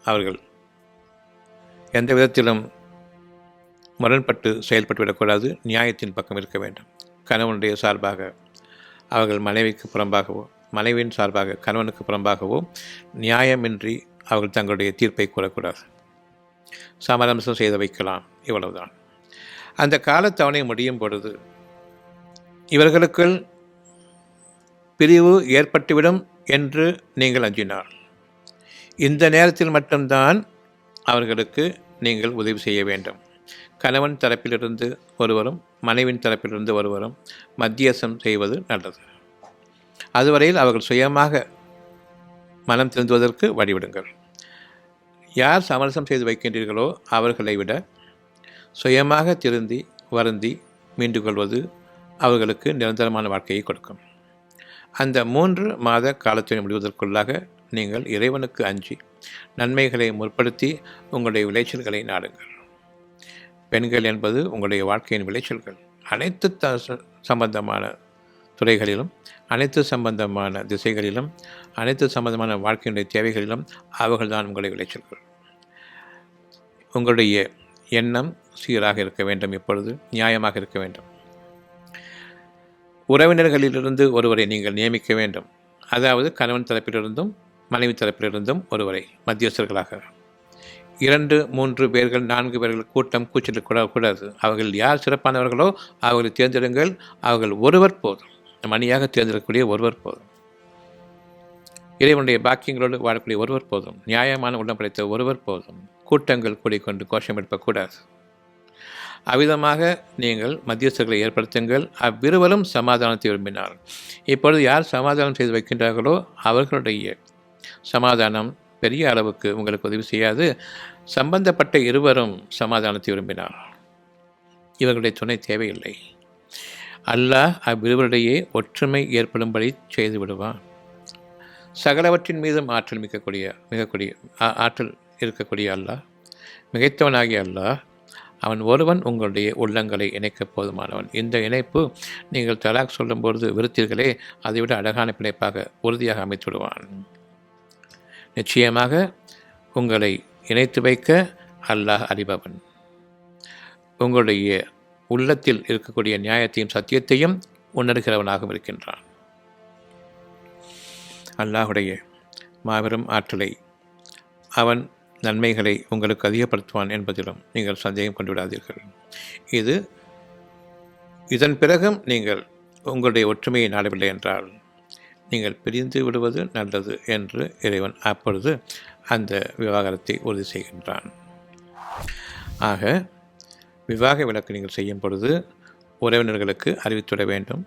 அவர்கள் எந்த விதத்திலும் முரண்பட்டு செயல்பட்டுவிடக்கூடாது. நியாயத்தின் பக்கம் இருக்க வேண்டும். கணவனுடைய சார்பாக அவர்கள் மனைவிக்கு புறம்பாகவோ, மனைவியின் சார்பாக கணவனுக்கு புறம்பாகவோ நியாயமின்றி அவர்கள் தங்களுடைய தீர்ப்பை கூறக்கூடாது. சமரசம் செய்து வைக்கலாம், இவ்வளவுதான். அந்த காலத்தவணை முடியும் பொழுது இவர்களுக்குள் பிரிவு ஏற்பட்டுவிடும் என்று நீங்கள் அஞ்சினார், இந்த நேரத்தில் மட்டும்தான் அவர்களுக்கு நீங்கள் உதவி செய்ய வேண்டும். கணவன் தரப்பிலிருந்து ஒருவரும் மனைவின் தரப்பிலிருந்து ஒருவரும் மத்தியஸ்தம் செய்வது நல்லது. அதுவரையில் அவர்கள் சுயமாக மனம் திருந்துவதற்கு வழிவிடுங்கள். யார் சமரசம் செய்து வைக்கின்றீர்களோ அவர்களை விட சுயமாக திருந்தி வருந்தி மீண்டு கொள்வது அவர்களுக்கு நிரந்தரமான வாழ்க்கையை கொடுக்கும். அந்த 3 மாத காலத்தினை முடிவதற்குள்ளாக நீங்கள் இறைவனுக்கு அஞ்சி நன்மைகளை முற்படுத்தி உங்களுடைய விளைச்சல்களை நாடுங்கள். பெண்கள் என்பது உங்களுடைய வாழ்க்கையின் விளைச்சல்கள். அனைத்து சம்பந்தமான துறைகளிலும், அனைத்து சம்பந்தமான திசைகளிலும், அனைத்து சம்பந்தமான வாழ்க்கையினுடைய தேவைகளிலும் அவர்கள்தான் உங்களுடைய விளைச்சல்கள். உங்களுடைய எண்ணம் சீராக இருக்க வேண்டும், எப்பொழுது நியாயமாக இருக்க வேண்டும். உறவினர்களிலிருந்து ஒருவரை நீங்கள் நியமிக்க வேண்டும். அதாவது கணவன் தரப்பிலிருந்தும் மனைவி தரப்பிலிருந்தும் ஒருவரை மத்தியஸ்தர்களாக. 2, 3 பேர்கள் 4 பேர்கள் கூட்டம் கூச்சல் கூடாது. அவர்கள் யார் சிறப்பானவர்களோ அவர்களை தேர்ந்தெடுங்கள். அவர்கள் ஒருவர் போதும், மணியாக தேர்ந்தெடுக்கக்கூடிய ஒருவர் போதும். இறைவனுடைய பாக்கியங்களோடு வாழக்கூடிய ஒருவர் போதும். நியாயமான உள்ளம் படைத்த ஒருவர் போதும். கூட்டங்கள் கூடிக்கொண்டு கோஷம் எழுப்பக்கூடாது. அவ்விதமாக நீங்கள் மத்தியஸ்தர்களை ஏற்படுத்துங்கள். அவ்விருவரும் சமாதானத்தை விரும்பினார். இப்பொழுது யார் சமாதானம் செய்து வைக்கின்றார்களோ அவர்களுடைய சமாதானம் பெரிய அளவுக்கு உங்களுக்கு உதவி செய்யாது. சம்பந்தப்பட்ட இருவரும் சமாதானத்தை விரும்பினார். இவர்களுடைய துணை தேவையில்லை. அல்லாஹ் அவ்விருவருடையே ஒற்றுமை ஏற்படும்படி செய்து விடுவான். சகலவற்றின் மீதும் ஆற்றல் மிகக்கூடிய ஆற்றல் இருக்கக்கூடிய அல்லாஹ், மிகைத்தவனாகிய அல்லாஹ், அவன் ஒருவன் உங்களுடைய உள்ளங்களை இணைக்க போதுமானவன். இந்த இணைப்பு நீங்கள் தலாக் சொல்லும்பொழுது விருத்தீர்களே, அதைவிட அழகான பிணைப்பாக உறுதியாக அமைத்து விடுவான். நிச்சயமாக உங்களை இணைத்து வைக்க அல்லாஹ் அறிபவன். உங்களுடைய உள்ளத்தில் இருக்கக்கூடிய நியாயத்தையும் சத்தியத்தையும் உணர்கிறவனாகவும் இருக்கின்றான். அல்லாஹுடைய மாபெரும் ஆற்றலை, அவன் நன்மைகளை உங்களுக்கு அதிகப்படுத்துவான் என்பதிலும் நீங்கள் சந்தேகம் கொண்டு விடாதீர்கள். இதன் பிறகும் நீங்கள் உங்களுடைய ஒற்றுமையை நாடவில்லை என்றால் நீங்கள் பிரிந்து விடுவது நல்லது என்று இறைவன் அப்பொழுது அந்த விவாகரத்தை உறுதி செய்கின்றான். ஆக விவாக விலக்கு நீங்கள் செய்யும் பொழுது உறவினர்களுக்கு அறிவித்துவிட வேண்டும்.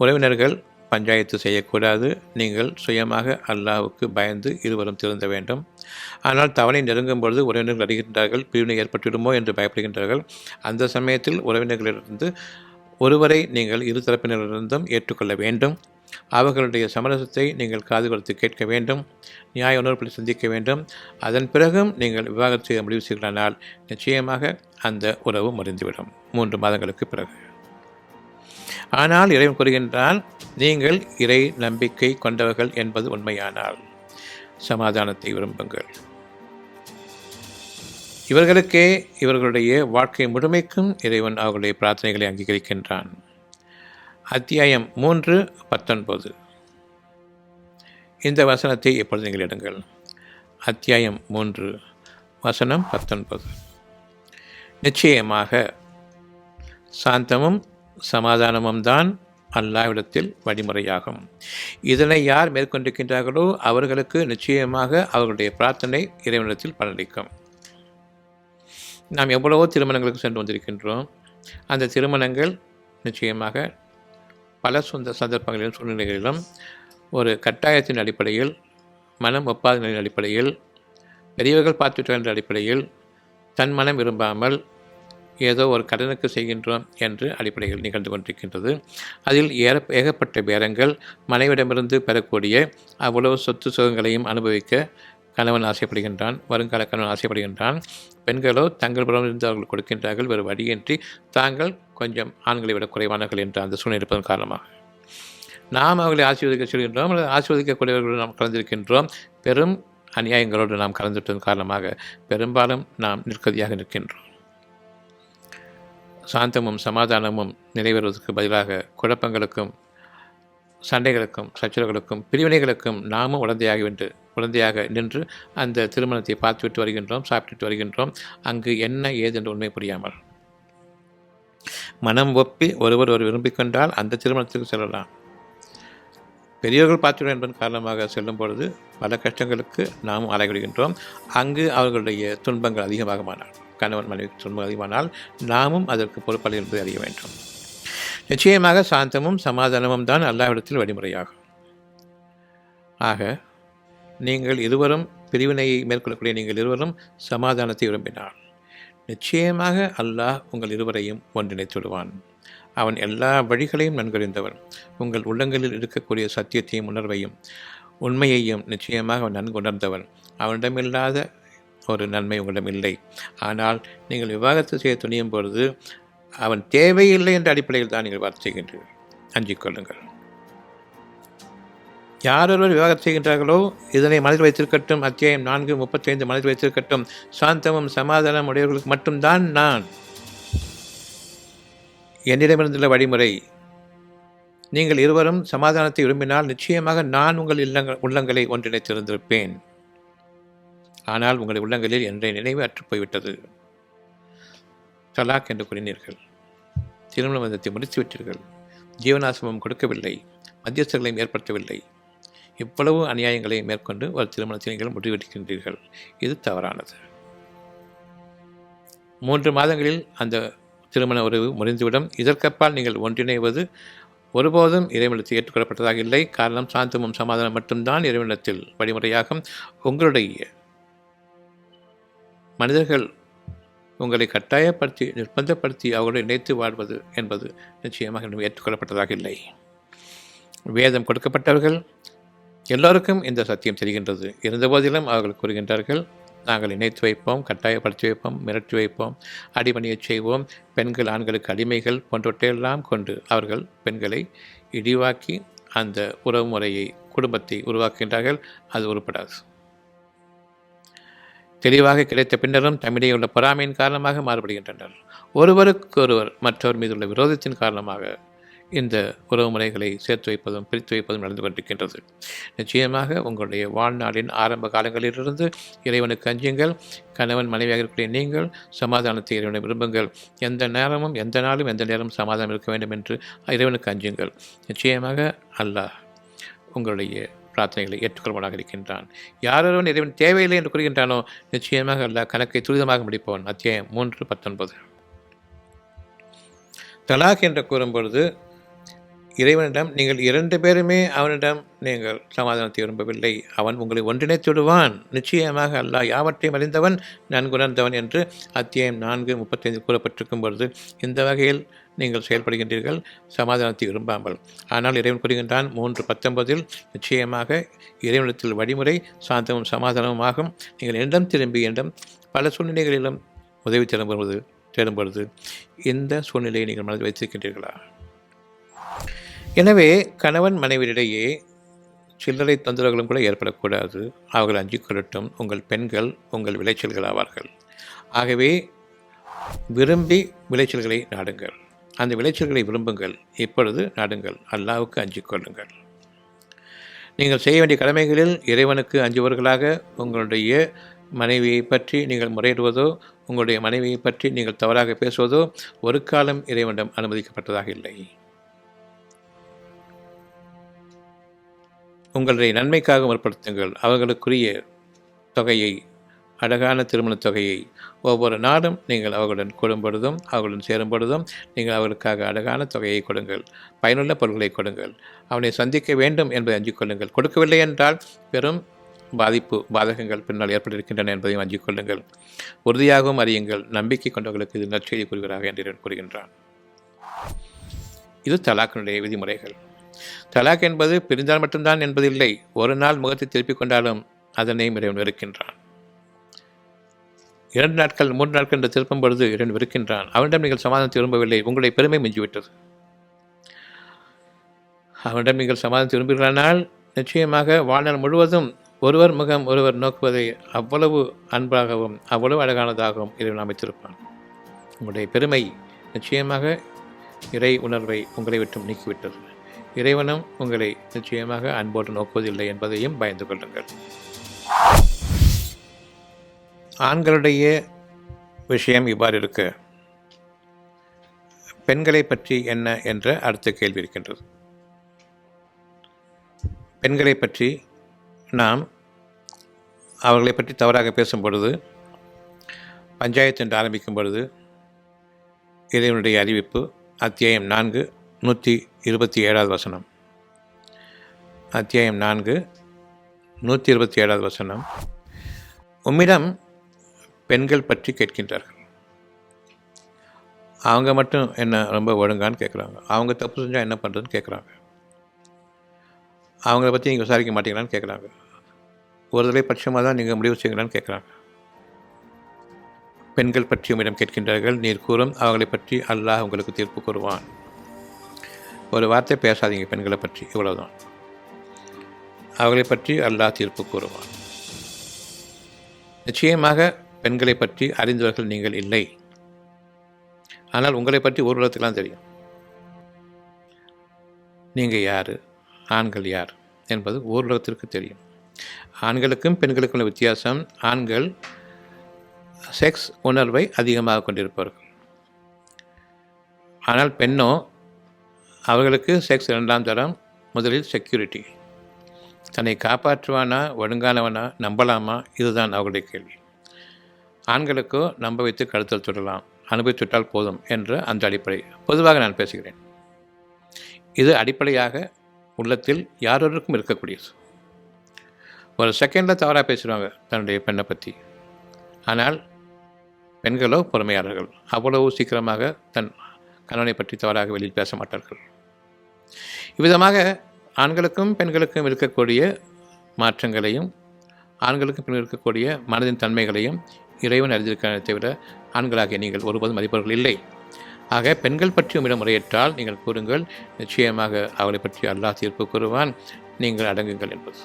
உறவினர்கள் பஞ்சாயத்து செய்யக்கூடாது. நீங்கள் சுயமாக அல்லாஹ்வுக்கு பயந்து இருவரும் திருந்த வேண்டும். ஆனால் தவணை நெருங்கும் பொழுது உறவினர்கள் அறிகின்றார்கள், பிரிவினை ஏற்பட்டுவிடுமோ என்று பயப்படுகின்றார்கள். அந்த சமயத்தில் உறவினர்களிலிருந்து ஒருவரை நீங்கள் இரு தரப்பினரிலிருந்தும் ஏற்றுக்கொள்ள வேண்டும். அவர்களுடைய சமரசத்தை நீங்கள் காது கொடுத்து கேட்க வேண்டும், நியாய உணர்வுகளை சிந்திக்க வேண்டும். அதன் பிறகும் நீங்கள் விவாகரத்து செய்ய முடிவு செய்கிறானால் நிச்சயமாக அந்த உறவு முறிந்துவிடும் 3 மாதங்களுக்கு பிறகு. ஆனால் இறைவன் கூறுகின்றான், நீங்கள் இறை நம்பிக்கை கொண்டவர்கள் என்பது உண்மையானால் சமாதானத்தை விரும்புங்கள். இவர்களுக்கே இவர்களுடைய வாழ்க்கை முழுமைக்கும் இறைவன் அவர்களுடைய பிரார்த்தனைகளை அங்கீகரிக்கின்றான். அத்தியாயம் 3:19 இந்த வசனத்தை எப்பொழுது நீங்கள் எடுங்கள். அத்தியாயம் 3 வசனம் 19. நிச்சயமாக சாந்தமும் சமாதானமும் தான் அல்லாஹ்விடத்தில் வழிமுறையாகும். இதனை யார் மேற்கொண்டிருக்கின்றார்களோ அவர்களுக்கு நிச்சயமாக அவர்களுடைய பிரார்த்தனை இறைவனிடத்தில் பலனளிக்கும். நாம் எவ்வளவோ திருமணங்களுக்கு சென்று வந்திருக்கின்றோம். அந்த திருமணங்கள் நிச்சயமாக பல சந்தர்ப்பங்களிலும் சூழ்நிலைகளிலும் ஒரு கட்டாயத்தின் அடிப்படையில், மனம் ஒப்பாத நிலையின் அடிப்படையில், பெரியவர்கள் பார்த்துவிட்டார் என்ற அடிப்படையில், தன் மனம் விரும்பாமல் ஏதோ ஒரு கடனுக்கு செய்கின்றோம் என்று அடிப்படையில் நிகழ்ந்து கொண்டிருக்கின்றது. அதில் ஏகப்பட்ட பேரங்கள், மனைவிடமிருந்து பெறக்கூடிய அவ்வளவு சொத்து சுகங்களையும் அனுபவிக்க கணவன் ஆசைப்படுகின்றான், வருங்கால கணவன் ஆசைப்படுகின்றான். பெண்களோ தங்கள் புறமிருந்து அவர்கள் கொடுக்கின்றார்கள், வேறு வழியின்றி தாங்கள் கொஞ்சம் ஆண்களை விட குறைவானவர்கள் என்ற அந்த சூழ்நிலை இருப்பதன் காரணமாக நாம் அவர்களை ஆசீர்வதிக்க சொல்கின்றோம், அல்லது ஆசீர்வதிக்கக்கூடியவர்களோடு நாம் கலந்திருக்கின்றோம். பெரும் அநியாயங்களோடு நாம் கலந்துவிட்டதன் காரணமாக பெரும்பாலும் நாம் நிற்கதியாக நிற்கின்றோம். சாந்தமும் சமாதானமும் நிறைவேறுவதற்கு பதிலாக குழப்பங்களுக்கும் சண்டைகளுக்கும் சச்சரவுகளுக்கும் பிரிவினைகளுக்கும் நாமும் உடந்தையாக நின்று அந்த திருமணத்தை பார்த்துவிட்டு வருகின்றோம், சாப்பிட்டுட்டு வருகின்றோம். அங்கு என்ன ஏது என்று உண்மை புரியாமல் மனம் ஒப்பி ஒருவர் விரும்பிக் கொண்டால் அந்த திருமணத்துக்கு செல்லலாம். பெரியவர்கள் பார்த்துவிட என்பதன் காரணமாக செல்லும் பொழுது பல கஷ்டங்களுக்கு நாமும் ஆளாகிவிடுகின்றோம். அங்கு அவர்களுடைய துன்பங்கள் அதிகமாகமானால், கணவன் மனைவி துன்பங்கள் அதிகமானால் நாமும் அதற்கு பொறுப்பல்ல என்பதை அறிய வேண்டும். நிச்சயமாக சாந்தமும் சமாதானமும் தான் அல்லாஹ்விடத்தில் வழிமுறையாகும். ஆக நீங்கள் இருவரும் பிரிவினையை மேற்கொள்ளக்கூடிய நீங்கள் இருவரும் சமாதானத்தை விரும்பினால் நிச்சயமாக அல்லாஹ் உங்கள் இருவரையும் ஒன்றிணைத்து விடுவான். அவன் எல்லா வழிகளையும் நன்கறிந்தவன். உங்கள் உள்ளங்களில் இருக்கக்கூடிய சத்தியத்தையும் உணர்வையும் உண்மையையும் நிச்சயமாக அவன் நன்கு உணர்ந்தவன். அவனிடமில்லாத ஒரு நன்மை உங்களிடம் இல்லை. ஆனால் நீங்கள் விவாகரத்து செய்ய துணியும் பொழுது அவன் தேவையில்லை என்ற அடிப்படையில் தான் நீங்கள் வார்த்தை செய்கின்றீர்கள். அஞ்சிக்கொள்ளுங்கள். யாரொருவர் விவாகரத்து செய்கின்றார்களோ இதனை மனதில் வைத்திருக்கட்டும். அத்தியாயம் 4:35 மனதில் வைத்திருக்கட்டும். சாந்தமும் சமாதானம் உடையவர்களுக்கு மட்டும்தான் நான் என்னிடமிருந்துள்ள வழிமுறை. நீங்கள் இருவரும் சமாதானத்தை விரும்பினால் நிச்சயமாக நான் உங்கள் உள்ளங்களை ஒன்றிணைத்திருந்திருப்பேன். ஆனால் உங்கள் உள்ளங்களில் என்னுடைய நினைவு அற்றுப்போய்விட்டது. தலாக் என்று கூறினீர்கள், திருமண பந்தத்தை முடித்துவிட்டீர்கள், ஜீவனாசிரமம் கொடுக்கவில்லை, மத்தியஸ்தர்களையும் ஏற்படுத்தவில்லை. இவ்வளவு அநியாயங்களை மேற்கொண்டு ஒரு திருமணத்தை நீங்கள் முடிவெடுக்கின்றீர்கள். இது தவறானது. 3 மாதங்களில் அந்த திருமண உறவு முறிந்துவிடும். இதற்கப்பால் நீங்கள் ஒன்றிணைவது ஒருபோதும் இறைவனிடத்தில் ஏற்றுக்கொள்ளப்பட்டதாக இல்லை. காரணம், சாந்தமும் சமாதானம் மட்டும்தான் இறைவனிடத்தில் வழிமுறையாகும். உங்களுடைய மனிதர்கள் உங்களை கட்டாயப்படுத்தி நிர்பந்தப்படுத்தி அவர்களை இணைத்து வாழ்வது என்பது நிச்சயமாக ஏற்றுக்கொள்ளப்பட்டதாக இல்லை. வேதம் கொடுக்கப்பட்டவர்கள் எல்லோருக்கும் இந்த சத்தியம் தெரிகின்றது. இருந்தபோதிலும் அவர்கள் கூறுகின்றார்கள், நாங்கள் இணைத்து வைப்போம், கட்டாயப்படுத்தி வைப்போம், மிரட்டி வைப்போம், அடிபணியச் செய்வோம், பெண்கள் ஆண்களுக்கு அடிமைகள் போன்றவற்றையெல்லாம் கொண்டு அவர்கள் பெண்களை இழிவாக்கி அந்த உறவு முறையை, குடும்பத்தை உருவாக்குகின்றார்கள். அது உருப்படாது. தெளிவாக கிடைத்த பின்னரும் தம்மிடையே உள்ள பொறாமையின் காரணமாக மாறுபடுகின்றனர். ஒருவருக்கொருவர் மற்றவர் மீதுள்ள விரோதத்தின் காரணமாக இந்த உறவு முறைகளை சேர்த்து வைப்பதும் பிரித்து வைப்பதும் நடந்து கொண்டிருக்கின்றது. நிச்சயமாக உங்களுடைய வாழ்நாளின் ஆரம்ப காலங்களிலிருந்து இறைவனுக்கு அஞ்சுங்கள். கணவன் மனைவியாக இருக்கக்கூடிய நீங்கள் சமாதானத்தை இறைவனை விரும்புங்கள். எந்த நேரமும் எந்த நாளும் எந்த நேரமும் சமாதானம் இருக்க வேண்டும் என்று இறைவனுக்கு அஞ்சுங்கள். நிச்சயமாக அல்லாஹ் உங்களுடைய பிரார்த்தனைகளை ஏற்றுக்கொள்வதாக இருக்கின்றான். யாரொருவன் இறைவன் தேவையில்லை என்று கூறுகின்றானோ நிச்சயமாக அல்லாஹ் கணக்கை துரிதமாக முடிப்பவன். அத்தியாயம் 3:19. தலாக் என்று கூறும்பொழுது இறைவனிடம் நீங்கள் 2 பேருமே அவனிடம் நீங்கள் சமாதானத்தை விரும்பவில்லை. அவன் உங்களை ஒன்றிணைத்து விடுவான். நிச்சயமாக அல்லாஹ் யாவற்றையும் அறிந்தவன், நன்குணர்ந்தவன் என்று அத்தியாயம் 4:35 கூறப்பட்டிருக்கும் பொழுது இந்த வகையில் நீங்கள் செயல்படுகின்றீர்கள், சமாதானத்தை விரும்பாமல். ஆனால் இறைவன் கூறுகின்றான் 3:19 நிச்சயமாக இறைவனிடத்தில் வழிமுறை சாந்தமும் சமாதானமும் ஆகும். நீங்கள் என்னிடம் திரும்பி என்னிடம் பல சூழ்நிலைகளிலும் உதவி தேடும் பொழுது இந்த சூழ்நிலையை நீங்கள் மனதில் வைத்திருக்கின்றீர்களா? எனவே கணவன் மனைவியிடையே சில்லறை தொந்தரவுகளும் கூட ஏற்படக்கூடாது. அவர்கள் அஞ்சிக் கொள்ளட்டும். உங்கள் பெண்கள் உங்கள் விளைச்சல்கள் ஆவார்கள். ஆகவே விரும்பி விளைச்சல்களை நாடுங்கள். அந்த விளைச்சல்களை விரும்புங்கள். இப்பொழுது நாடுங்கள். அல்லாஹ்வுக்கு அஞ்சிக் கொள்ளுங்கள். நீங்கள் செய்ய வேண்டிய கடமைகளில் இறைவனுக்கு அஞ்சுவர்களாக உங்களுடைய மனைவியை பற்றி நீங்கள் முறையிடுவதோ, உங்களுடைய மனைவியை பற்றி நீங்கள் தவறாக பேசுவதோ ஒரு காலம் இறைவனிடம் அனுமதிக்கப்பட்டதாக இல்லை. உங்களுடைய நன்மைக்காக முற்படுத்துங்கள். அவர்களுக்குரிய தொகையை, அழகான திருமணத் தொகையை ஒவ்வொரு நாளும் நீங்கள் அவர்களுடன் கூடும் பொழுதும் அவர்களுடன் சேரும் பொழுதும் நீங்கள் அவர்களுக்காக அழகான தொகையை கொடுங்கள். பயனுள்ள பொருட்களை கொடுங்கள். அவனை சந்திக்க வேண்டும் என்பதை அஞ்சிக் கொள்ளுங்கள். கொடுக்கவில்லை என்றால் பெரும் பாதகங்கள் பின்னால் ஏற்பட்டிருக்கின்றன என்பதையும் அஞ்சிக் கொள்ளுங்கள். உறுதியாகவும் அறியுங்கள். நம்பிக்கை கொண்டவர்களுக்கு இது நற்செய்தி கூறுகிறார்கள் என்று கூறுகின்றான். இது தலாக்கினுடைய விதிமுறைகள். தலாக் என்பது பிரிந்தால் மட்டும்தான் என்பதில்லை. ஒரு நாள் முகத்தை திருப்பிக் கொண்டாலும் அதனை இறைவன் வெறுக்கின்றான். 2 நாட்கள் 3 நாட்கள் என்று திருப்பும் பொழுது இறைவன் வெறுக்கின்றான். அவனிடம் நீங்கள் சமாதானத்தை விரும்பவில்லை. உங்களுடைய பெருமை மிஞ்சிவிட்டது. அவனிடம் நீங்கள் சமாதானத்தை விரும்புகிறானால் நிச்சயமாக வாழ்நாள் முழுவதும் ஒருவர் முகம் ஒருவர் நோக்குவதை அவ்வளவு அன்பாகவும் அவ்வளவு அழகானதாகவும் இறைவன் அமைத்திருப்பான். உங்களுடைய பெருமை நிச்சயமாக இறை உணர்வை உங்களை விட்டும் நீக்கிவிட்டது. இறைவனும் உங்களை நிச்சயமாக அன்போடு நோக்குவதில்லை என்பதையும் பயந்து கொள்ளுங்கள். ஆண்களுடைய விஷயம் இவ்வாறு இருக்க, பெண்களை பற்றி என்ன என்ற அடுத்த கேள்வி இருக்கின்றது. பெண்களை பற்றி நாம் அவர்களை பற்றி தவறாக பேசும் பொழுது, பஞ்சாயத்து என்று ஆரம்பிக்கும் பொழுது இறைவனுடைய அறிவிப்பு அத்தியாயம் 4 127வது வசனம். அத்தியாயம் 4 127வது வசனம். உம்மிடம் பெண்கள் பற்றி கேட்கின்றார்கள். அவங்க மட்டும் என்ன ரொம்ப ஒழுங்கான்னு கேட்குறாங்க. அவங்க தப்பு செஞ்சால் என்ன பண்ணுறதுன்னு கேட்குறாங்க. அவங்கள பற்றி நீங்கள் விசாரிக்க மாட்டீங்களான்னு கேட்குறாங்க. ஒரு தடவை பட்சமாக தான் நீங்கள் முடிவு செய்யலான்னு கேட்குறாங்க. பெண்கள் பற்றி உம்மிடம் கேட்கின்றார்கள். நீர் கூறும் அவங்களை பற்றி அல்லாஹ் உங்களுக்கு தீர்ப்பு கூறுவான். ஒரு வார்த்தை பேசாதீங்க பெண்களை பற்றி, இவ்வளவுதான். அவர்களை பற்றி அல்லாஹ் தீர்ப்பு கூறுவான். நிச்சயமாக பெண்களை பற்றி அறிந்தவர்கள் நீங்கள் இல்லை. ஆனால் உங்களை பற்றி ஒரு உலகத்துக்கெல்லாம் தெரியும். நீங்கள் யார், ஆண்கள் யார் என்பது ஒரு உலகத்திற்கு தெரியும். ஆண்களுக்கும் பெண்களுக்கும் உள்ள வித்தியாசம், ஆண்கள் செக்ஸ் உணர்வை அதிகமாக கொண்டிருப்பார்கள். ஆனால் பெண்ணோ அவர்களுக்கு செக்ஸ் 2ஆம் தரம். முதலில் செக்யூரிட்டி. தன்னை காப்பாற்றுவானா, ஒழுங்கானவனா, நம்பலாமா, இதுதான் அவர்களுடைய கேள்வி. ஆண்களுக்கோ நம்ப வைத்து கழுத்தல் சுடலாம், அனுபவிச்சுட்டால் போதும் என்ற அந்த அடிப்படை பொதுவாக நான் பேசுகிறேன். இது அடிப்படையாக உள்ளத்தில் யாரொருக்கும் இருக்கக்கூடியது. ஒரு செகண்டில் தவறாக பேசுகிறாங்க தன்னுடைய பெண்ணை பற்றி. ஆனால் பெண்களோ பொறுமையாளர்கள். அவ்வளவு சீக்கிரமாக தன் கணவனை பற்றி தவறாக வெளியில் பேச மாட்டார்கள். இவ்விதமாக ஆண்களுக்கும் பெண்களுக்கும் இருக்கக்கூடிய மாற்றங்களையும் ஆண்களுக்கும் பெண்களுக்கும் இருக்கக்கூடிய மனதின் தன்மைகளையும் இறைவன் அறிந்திருக்கிறதை தவிர ஆண்களாகிய நீங்கள் ஒருபோதும் மதிப்பவர்கள் இல்லை. ஆக பெண்கள் பற்றி உம்மிடம் முறையிட்டால் நீங்கள் கூறுங்கள், நிச்சயமாக அவளை பற்றி அல்லாஹ் தீர்ப்பு கூறுவான், நீங்கள் அடங்குங்கள் என்பது.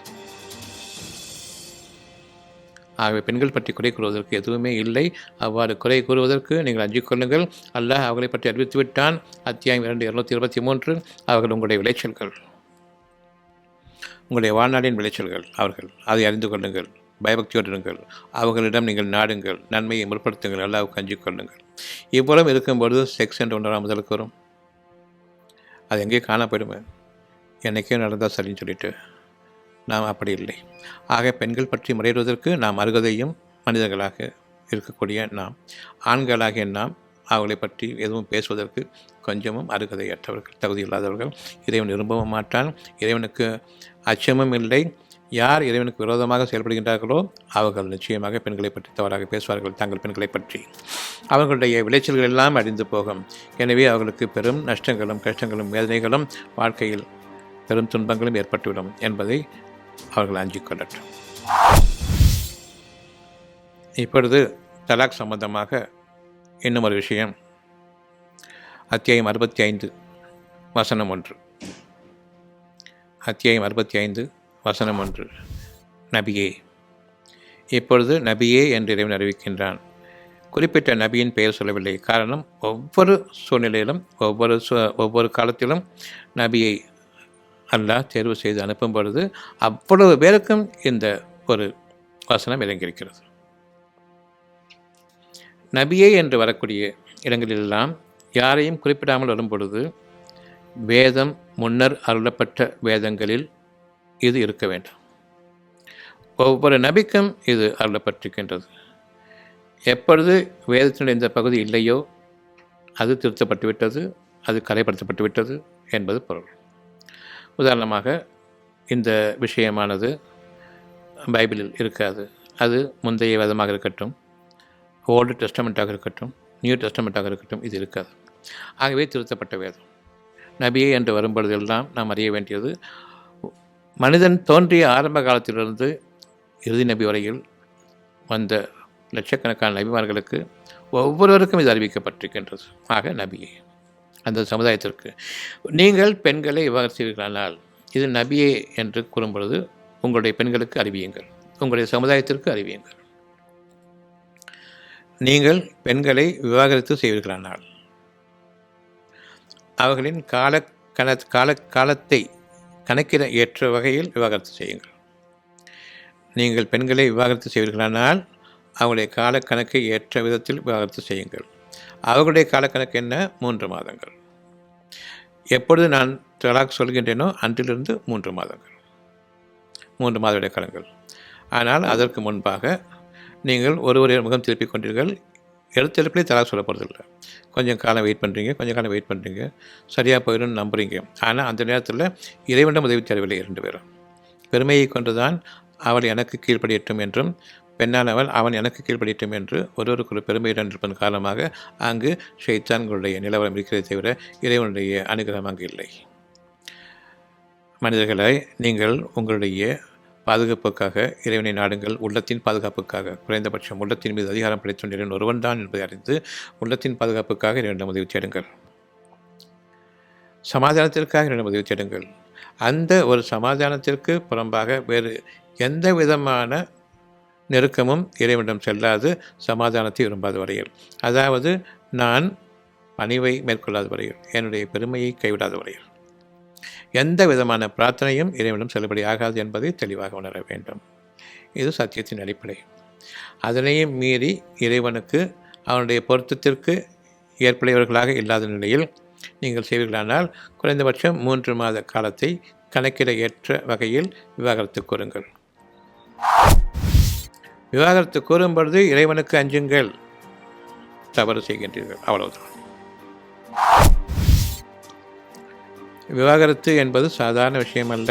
ஆகவே பெண்கள் பற்றி குறை கூறுவதற்கு எதுவுமே இல்லை. அவ்வாறு குறை கூறுவதற்கு நீங்கள் அஞ்சிக் கொள்ளுங்கள். அல்லாஹ் அவர்களை பற்றி அறிவித்து விட்டான். அத்தியாயம் 2:223. அவர்கள் உங்களுடைய விளைச்சல்கள், உங்களுடைய வாழ்நாளின் விளைச்சல்கள். அவர்கள் அதை அறிந்து கொள்ளுங்கள். பயபக்தியோடு இருங்கள். அவர்களிடம் நீங்கள் நாடுங்கள். நன்மையை முற்படுத்துங்கள். அல்லாஹ்வுக்கு அஞ்சிக் கொள்ளுங்கள். இவ்வளவு இருக்கும்பொழுது செக்ஸ் என்று ஒன்றாம் முதலுக்கு வரும். அது எங்கேயும் காண போயிடுமே. என்றைக்கே நடந்தால் சரின்னு சொல்லிட்டு நாம் அப்படி இல்லை. ஆக பெண்கள் பற்றி முறையிடுவதற்கு நாம் அருகதையும் மனிதர்களாக இருக்கக்கூடிய நாம், ஆண்களாகிய நாம் அவர்களை பற்றி எதுவும் பேசுவதற்கு கொஞ்சமும் அருகதையற்றவர்கள், தகுதியில்லாதவர்கள். இறைவன் விரும்பவும் மாட்டான். இறைவனுக்கு அச்சமும் இல்லை. யார் இறைவனுக்கு விரோதமாக செயல்படுகின்றார்களோ அவர்கள் நிச்சயமாக பெண்களை பற்றி தவறாக பேசுவார்கள். தங்கள் பெண்களை பற்றி அவர்களுடைய விளைச்சல்கள் எல்லாம் அழிந்து போகும். எனவே அவர்களுக்கு பெரும் நஷ்டங்களும் கஷ்டங்களும் வேதனைகளும் வாழ்க்கையில் பெரும் துன்பங்களும் ஏற்பட்டுவிடும் என்பதை அவர்கள் அஞ்சிக் கொள்ளட்டும். இப்பொழுது தலாக் சம்பந்தமாக இன்னும் ஒரு விஷயம். அத்தியாயம் 65 வசனம் 1. அத்தியாயம் 65 வசனம் 1. நபியே. இப்பொழுது நபியே என்று இறைவன் அறிவிக்கின்றான். குறிப்பிட்ட நபியின் பெயர் சொல்லவில்லை. காரணம், ஒவ்வொரு சூழ்நிலையிலும் ஒவ்வொரு காலத்திலும் நபியை அல்லாஹ் தேர்வு செய்து அனுப்பும் பொழுது அவ்வளவு பேருக்கும் இந்த ஒரு வசனம் இறங்கியிருக்கிறது. நபியே என்று வரக்கூடிய இடங்களிலெல்லாம் யாரையும் குறிப்பிடாமல் வரும் பொழுது வேதம் முன்னர் அருளப்பட்ட வேதங்களில் இது இருக்க வேண்டும். ஒவ்வொரு நபிக்கும் இது அருளப்பட்டிருக்கின்றது. எப்பொழுது வேதத்தினுடைய இந்த பகுதி இல்லையோ அது திருத்தப்பட்டுவிட்டது, அது கரைப்படுத்தப்பட்டுவிட்டது என்பது பொருள். உதாரணமாக இந்த விஷயமானது பைபிளில் இருக்காது. அது முந்தைய வேதமாக இருக்கட்டும், ஓல்டு டெஸ்டமெண்ட்டாக இருக்கட்டும், நியூ டெஸ்டமெண்ட்டாக இருக்கட்டும், இது இருக்காது. ஆகவே திருத்தப்பட்ட வேதம். நபியே என்று வரும்பொழுதெல்லாம் நாம் அறிய வேண்டியது, மனிதன் தோன்றிய ஆரம்ப காலத்திலிருந்து இறுதி நபி வரையில் வந்த லட்சக்கணக்கான நபிமார்களுக்கு ஒவ்வொருவருக்கும் இது அறிவிக்கப்பட்டிருக்கின்றது. ஆக நபியே அந்த சமுதாயத்திற்கு. நீங்கள் பெண்களை விவாகரத்து செய்வீர்களானால் இது நபியே என்று கூறும்பொழுது உங்களுடைய பெண்களுக்கு அறிவியுங்கள், உங்களுடைய சமுதாயத்திற்கு அறிவியுங்கள். நீங்கள் பெண்களை விவாகரத்து செய்வீர்களானால் அவர்களின் காலத்தை கணக்கிட ஏற்ற வகையில் விவாகரத்து செய்யுங்கள். நீங்கள் பெண்களை விவாகரத்து செய்வீர்களானால் அவங்களுடைய காலக்கணக்கை ஏற்ற விதத்தில் விவாகரத்து செய்யுங்கள். அவர்களுடைய காலக்கணக்கு என்ன? 3 மாதங்கள். எப்பொழுது நான் தலாக் சொல்கின்றேனோ அன்றிலிருந்து 3 மாதங்கள், 3 மாதடைய காலங்கள். ஆனால் அதற்கு முன்பாக நீங்கள் ஒருவரை முகம் திருப்பிக் கொண்டீர்கள். எழுத்தெழுப்பிலே தலாக் சொல்ல போகிறதில்லை. கொஞ்சம் காலம் வெயிட் பண்ணுறீங்க, சரியாக போயிடும்னு நம்புறீங்க. ஆனால் அந்த நேரத்தில் இறைவனிடம் உதவி தேடவில்லை. 2 பேரும் பெருமையை கொண்டுதான் அவள் எனக்கு கீழ்ப்படியட்டும் என்றும் பெண்ணானவள் அவன் எனக்கு கீழ்ப்படியட்டும் என்று ஒருவருக்கு ஒரு பெருமையுடன் இருப்பதன் காரணமாக அங்கு ஷைத்தான்களுடைய நிலவரம் இருக்கிறதை தவிர இறைவனுடைய அனுகிரகம் அங்கு இல்லை. மனிதர்களை நீங்கள் உங்களுடைய பாதுகாப்புக்காக இறைவனை நாடுங்கள். உள்ளத்தின் பாதுகாப்புக்காக, குறைந்தபட்சம் உள்ளத்தின் மீது அதிகாரம் படைத்த இறைவன் ஒருவன் தான் என்பதை அறிந்து உள்ளத்தின் பாதுகாப்புக்காக இறைவனிடம் உதவி தேடுங்கள். சமாதானத்திற்காக இறைவனிடம் உதவி தேடுங்கள். அந்த ஒரு சமாதானத்திற்கு புறம்பாக வேறு எந்த விதமான நெருக்கமும் இறைவனிடம் செல்லாது, சமாதானத்தை விரும்பாத வரையில், அதாவது நான் பணிவை மேற்கொள்ளாத வரையில், என்னுடைய பெருமையை கைவிடாத வரையில் எந்த விதமான பிரார்த்தனையும் இறைவனிடம் செல்லுபடி ஆகாது என்பதை தெளிவாக உணர வேண்டும். இது சத்தியத்தின் அடிப்படை. அதனையும் மீறி இறைவனுக்கு அவனுடைய பொருத்தத்திற்கு ஏற்புடையவர்களாக இல்லாத நிலையில் நீங்கள் செய்வீர்களானால் குறைந்தபட்சம் 3 மாத காலத்தை கணக்கிட ஏற்ற வகையில் விவாகரத்து கூறுங்கள். விவாகரத்து கூறும் பொழுது இறைவனுக்கு அஞ்சுங்கள். தவறு செய்கின்றீர்கள், அவ்வளவுதான். விவாகரத்து என்பது சாதாரண விஷயம் அல்ல.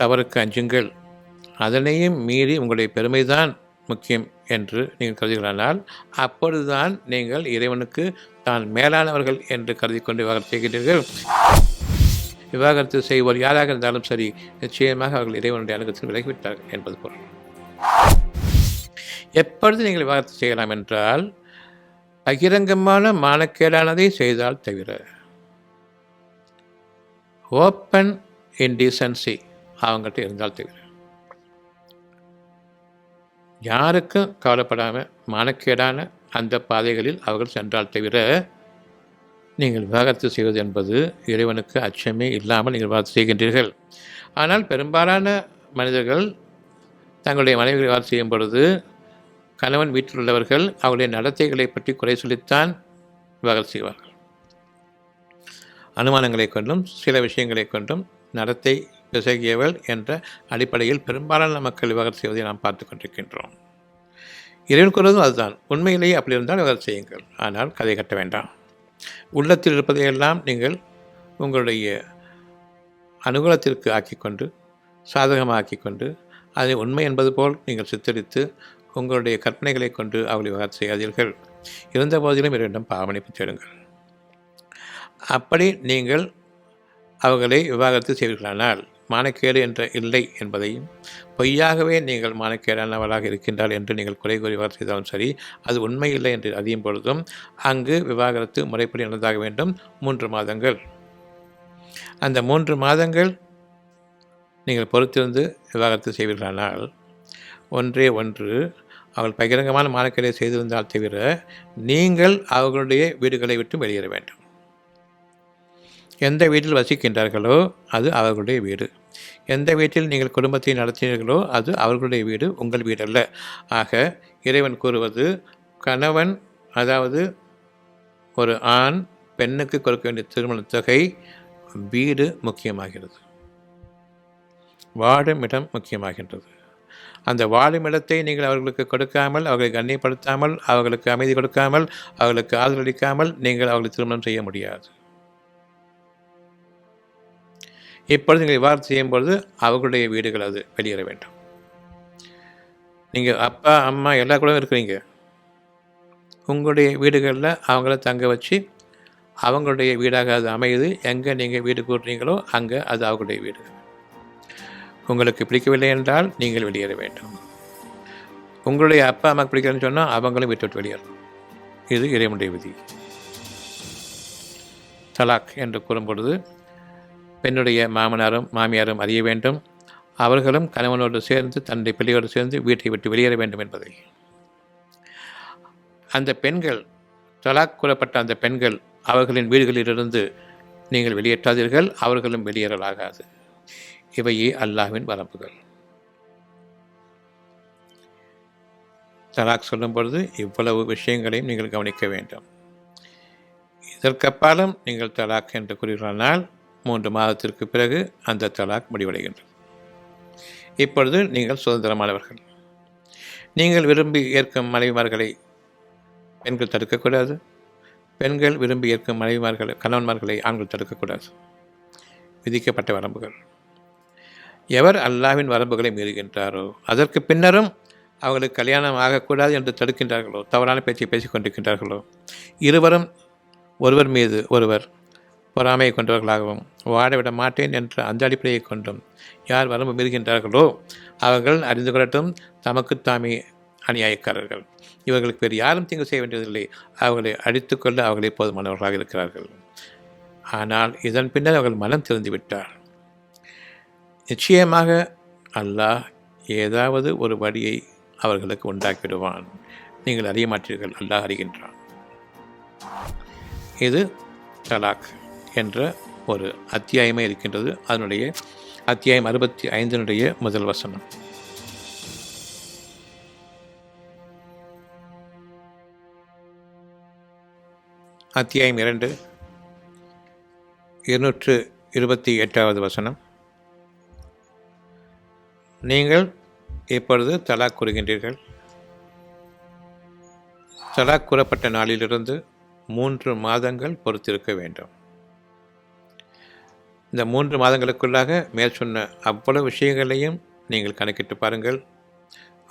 தவறுக்கு அஞ்சுங்கள். அதனையும் மீறி உங்களுடைய பெருமைதான் முக்கியம் என்று நீங்கள் கருதுகிறானால் அப்பொழுதுதான் நீங்கள் இறைவனுக்கு தான் மேலானவர்கள் என்று கருதி கொண்டு விவாகரத்து செய்கிறீர்கள். விவாகரத்து செய்வோர் யாராக இருந்தாலும் சரி, நிச்சயமாக அவர்கள் இறைவனுடைய அனுகிரகத்தில் விலகிவிட்டார்கள் என்பது பொருள். எப்பொழுது நீங்கள் விவாகரத்து செய்யலாம் என்றால் பகிரங்கமான மானக்கேடானதை செய்தால் தவிர, ஓப்பன் இன்டீசன்சி அவங்கள்ட்ட இருந்தால் தவிர, யாருக்கும் கவலைப்படாமல் மானக்கேடான அந்த பாதைகளில் அவர்கள் சென்றால் தவிர நீங்கள் விவாகரத்து செய்வது என்பது இறைவனுக்கு அச்சமே இல்லாமல் நீங்கள் விவாகரத்து செய்கின்றீர்கள். ஆனால் பெரும்பாலான மனிதர்கள் தங்களுடைய மனைவிகளை விவாகரத்து செய்யும் பொழுது கணவன் வீட்டில் உள்ளவர்கள் அவருடைய நடத்தைகளை பற்றி குறை சொல்லித்தான் விவாகரத்து செய்வார்கள். அனுமானங்களை கொண்டும் சில விஷயங்களை கொண்டும் நடத்தை பிசகியவள் என்ற அடிப்படையில் பெரும்பாலான மக்கள் விவாகரத்து செய்வதை நாம் பார்த்து கொண்டிருக்கின்றோம். இறைவன் கூறுவதும் அதுதான். உண்மையிலேயே அப்படி இருந்தால் அதை செய்யுங்கள். ஆனால் கதை கட்ட வேண்டாம். உள்ளத்தில் இருப்பதையெல்லாம் நீங்கள் உங்களுடைய அனுகூலத்திற்கு ஆக்கிக்கொண்டு, சாதகமாக ஆக்கிக்கொண்டு, அதை உண்மை என்பது போல் நீங்கள் சித்தரித்து உங்களுடைய கற்பனைகளை கொண்டு அவளை விவாதம் செய்யாதீர்கள். இருந்த போதிலும் இறைவனிடம் பாவமன்னிப்பு தேடுங்கள். அப்படி நீங்கள் அவர்களை விவாகரத்து செய்வீர்களானால் மானக்கேடு என்ற இல்லை என்பதையும், பொய்யாகவே நீங்கள் மானக்கேடானவளாக இருக்கின்றால் என்று நீங்கள் குறை கூறி விவாகரத்து செய்தாலும் சரி, அது உண்மை இல்லை என்று அறியும் பொழுதும் அங்கு விவாகரத்து முறைப்படி நடந்தாக வேண்டும். 3 மாதங்கள். அந்த 3 மாதங்கள் நீங்கள் பொறுத்திருந்து விவாகரத்து செய்வீர்களானால், ஒன்றே ஒன்று, அவர்கள் பகிரங்கமான மானக்கேடை செய்திருந்தால் தவிர நீங்கள் அவர்களுடைய வீடுகளை விட்டு வெளியேற வேண்டும். எந்த வீட்டில் வசிக்கின்றார்களோ அது அவர்களுடைய வீடு. எந்த வீட்டில் நீங்கள் குடும்பத்தை நடத்தினீர்களோ அது அவர்களுடைய வீடு, உங்கள் வீடு அல்ல. ஆக இறைவன் கூறுவது, கணவன், அதாவது ஒரு ஆண் பெண்ணுக்கு கொடுக்க வேண்டிய திருமண தொகை, வீடு முக்கியமாகிறது, வாழும் இடம் முக்கியமாகின்றது. அந்த வாழும் இடத்தை நீங்கள் அவர்களுக்கு கொடுக்காமல், அவர்களை கண்ணியப்படுத்தாமல், அவர்களுக்கு அமைதி கொடுக்காமல், அவர்களுக்கு ஆதரவளிக்காமல் நீங்கள் அவர்களை திருமணம் செய்ய முடியாது. இப்பொழுது நீங்கள் இவ்வாறு செய்யும்பொழுது அவர்களுடைய வீடுகள் அது வெளியேற வேண்டும். நீங்கள் அப்பா அம்மா எல்லா கூட இருக்கிறீங்க, உங்களுடைய வீடுகளில் அவங்கள தங்க வச்சு அவங்களுடைய வீடாக அது அமையுது. எங்கே நீங்கள் வீடு கூட்டுறீங்களோ அங்கே அது அவர்களுடைய வீடு. உங்களுக்கு பிடிக்கவில்லை என்றால் நீங்கள் வெளியேற வேண்டும். உங்களுடைய அப்பா அம்மாவுக்கு பிடிக்கலன்னு சொன்னால் அவங்களும் வீட்டை விட்டு வெளியேறணும். இது இறைவனுடைய விதி. தலாக் என்று கூறும்பொழுது பெண்ணுடைய மாமனாரும் மாமியாரும் அறிய வேண்டும். அவர்களும் கணவனோடு சேர்ந்து தன்னுடைய பிள்ளையோடு சேர்ந்து வீட்டை விட்டு வெளியேற வேண்டும் என்பதை. அந்த பெண்கள், தலாக் கூறப்பட்ட அந்த பெண்கள் அவர்களின் வீடுகளிலிருந்து நீங்கள் வெளியேற்றாதீர்கள், அவர்களும் வெளியேறலாகாது. இவையே அல்லாஹ்வின் வரம்புகள். தலாக் சொல்லும் பொழுது இவ்வளவு விஷயங்களையும் நீங்கள் கவனிக்க வேண்டும். இதற்கப்பாலும் நீங்கள் தலாக் என்று கூறுகிறானால் 3 மாதத்திற்கு பிறகு அந்த தலாக் முடிவடைகின்றது. இப்பொழுது நீங்கள் சுதந்திரமானவர்கள். நீங்கள் விரும்பி ஏற்கும் மனைவிமார்களை பெண்கள் தடுக்கக்கூடாது. பெண்கள் விரும்பி ஏற்கும் கணவன்மார்களை ஆண்கள் தடுக்கக்கூடாது. விதிக்கப்பட்ட வரம்புகள். எவர் அல்லாஹ்வின் வரம்புகளை மீறுகின்றாரோ, அதற்கு பின்னரும் அவர்களுக்கு கல்யாணம் ஆகக்கூடாது என்று தடுக்கின்றார்களோ, தவறான பேச்சை பேசிக் கொண்டிருக்கின்றார்களோ, இருவரும் ஒருவர் மீது ஒருவர் பொறாமையை கொண்டவர்களாகவும் வாழவிட மாட்டேன் என்ற அந்த அடிப்படையை கொண்டும் யார் வரம்பு மீறுகின்றார்களோ அவர்கள் அறிந்து கொள்ளட்டும், தமக்குத்தாமே அநியாயக்காரர்கள். இவர்களுக்கு வேறு யாரும் தீங்கு செய்ய வேண்டியதில்லை. அவர்களை அடித்துக்கொள்ள அவர்களே போதுமானவர்களாக இருக்கிறார்கள். ஆனால் இதன் பின்னர் அவர்கள் மனம் திறந்துவிட்டார். நிச்சயமாக அல்லாஹ் ஏதாவது ஒரு வழியை அவர்களுக்கு உண்டாக்கிவிடுவான். நீங்கள் அறிய மாட்டீர்கள், அல்லாஹ் அறிகின்றான். இது தலாக் என்ற ஒரு அத்தியாயமே இருக்கின்றது. அதனுடைய அத்தியாயம் 65 முதல் வசனம். அத்தியாயம் 2 228வது வசனம். நீங்கள் இப்பொழுது தலாக் கூறுகின்றீர்கள். தலாக் கூறப்பட்ட நாளிலிருந்து 3 மாதங்கள் பொறுத்திருக்க வேண்டும். இந்த 3 மாதங்களுக்குள்ளாக மேல் சொன்ன அவ்வளவு விஷயங்களையும் நீங்கள் கணக்கிட்டு பாருங்கள்.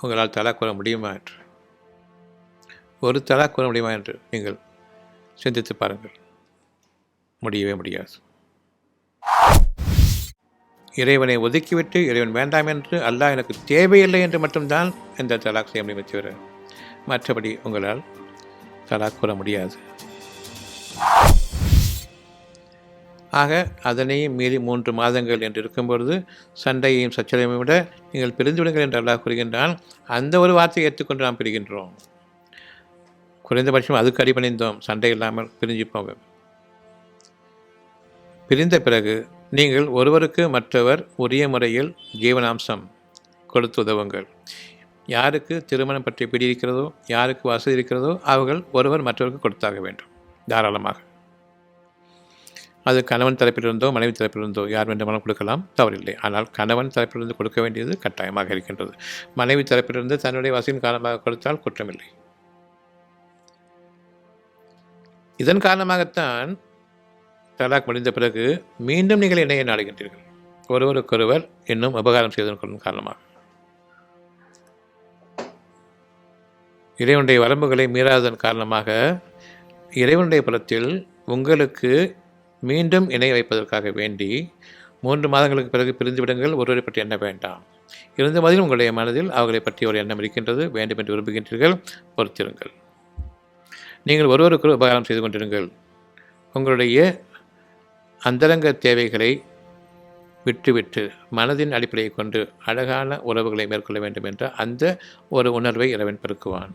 உங்களால் தலாக் கூற முடியுமா என்று, ஒரு தலாக் கூற முடியுமா என்று நீங்கள் சிந்தித்து பாருங்கள். முடியவே முடியாது. இறைவனை ஒதுக்கிவிட்டு இறைவன் வேண்டாம் என்று, அல்லாஹ் எனக்கு தேவையில்லை என்று மட்டும்தான் இந்த தலாக் செய்ய முடியுமே தவிர மற்றபடி உங்களால் தலாக் கூற முடியாது. ஆக அதனையும் மீறி 3 மாதங்கள் என்று இருக்கும்பொழுது சண்டையையும் சச்சரவையும் விட நீங்கள் பிரிந்துவிடுங்கள் என்று அல்லாஹ் கூறுகின்றான். அந்த ஒரு வார்த்தையை ஏற்றுக்கொண்டு நாம் பிரிகின்றோம். குறைந்தபட்சம் அதுக்கு அடிபணிந்தோம், சண்டை இல்லாமல் பிரிஞ்சுப்போம். பிரிந்த பிறகு நீங்கள் ஒருவருக்கு மற்றவர் உரிய முறையில் ஜீவனாம்சம் கொடுத்து உதவுங்கள். யாருக்கு திருமணம் பற்றி பிடி இருக்கிறதோ, யாருக்கு வசதி இருக்கிறதோ அவர்கள் ஒருவர் மற்றவருக்கு கொடுத்தாக வேண்டும் தாராளமாக. அது கணவன் தரப்பிலிருந்தோ மனைவி தரப்பிலிருந்தோ யார் வேண்டுமானாலும் கொடுக்கலாம், தவறில்லை. ஆனால் கணவன் தரப்பிலிருந்து கொடுக்க வேண்டியது கட்டாயமாக இருக்கின்றது. மனைவி தரப்பிலிருந்து தன்னுடைய வசதியின் காரணமாக கொடுத்தால் குற்றமில்லை. இதன் காரணமாகத்தான் தலாக் முடிந்த பிறகு மீண்டும் நீங்கள் இணைய நாடுகின்றீர்கள், ஒருவருக்கொருவர் இன்னும் உபகாரம் செய்வதன் காரணமாக. இறைவனுடைய வரம்புகளை மீறாததன் காரணமாக இறைவனுடைய புறத்தில் உங்களுக்கு மீண்டும் இணை வைப்பதற்காக வேண்டி 3 மாதங்களுக்கு பிறகு பிரிந்துவிடுங்கள், ஒருவரை பற்றி எண்ண வேண்டாம். இருந்த மாதிரியும் உங்களுடைய மனதில் அவர்களை பற்றி ஒரு எண்ணம் இருக்கின்றது, வேண்டும் என்று விரும்புகின்றீர்கள், பொறுத்திருங்கள். நீங்கள் ஒருவருக்கு உபகாரம் செய்து கொண்டிருங்கள். உங்களுடைய அந்தரங்க தேவைகளை விட்டுவிட்டு மனதின் அடிப்படையை கொண்டு அழகான உறவுகளை மேற்கொள்ள வேண்டும் என்ற அந்த ஒரு உணர்வை இறைவன் பெருக்குவான்.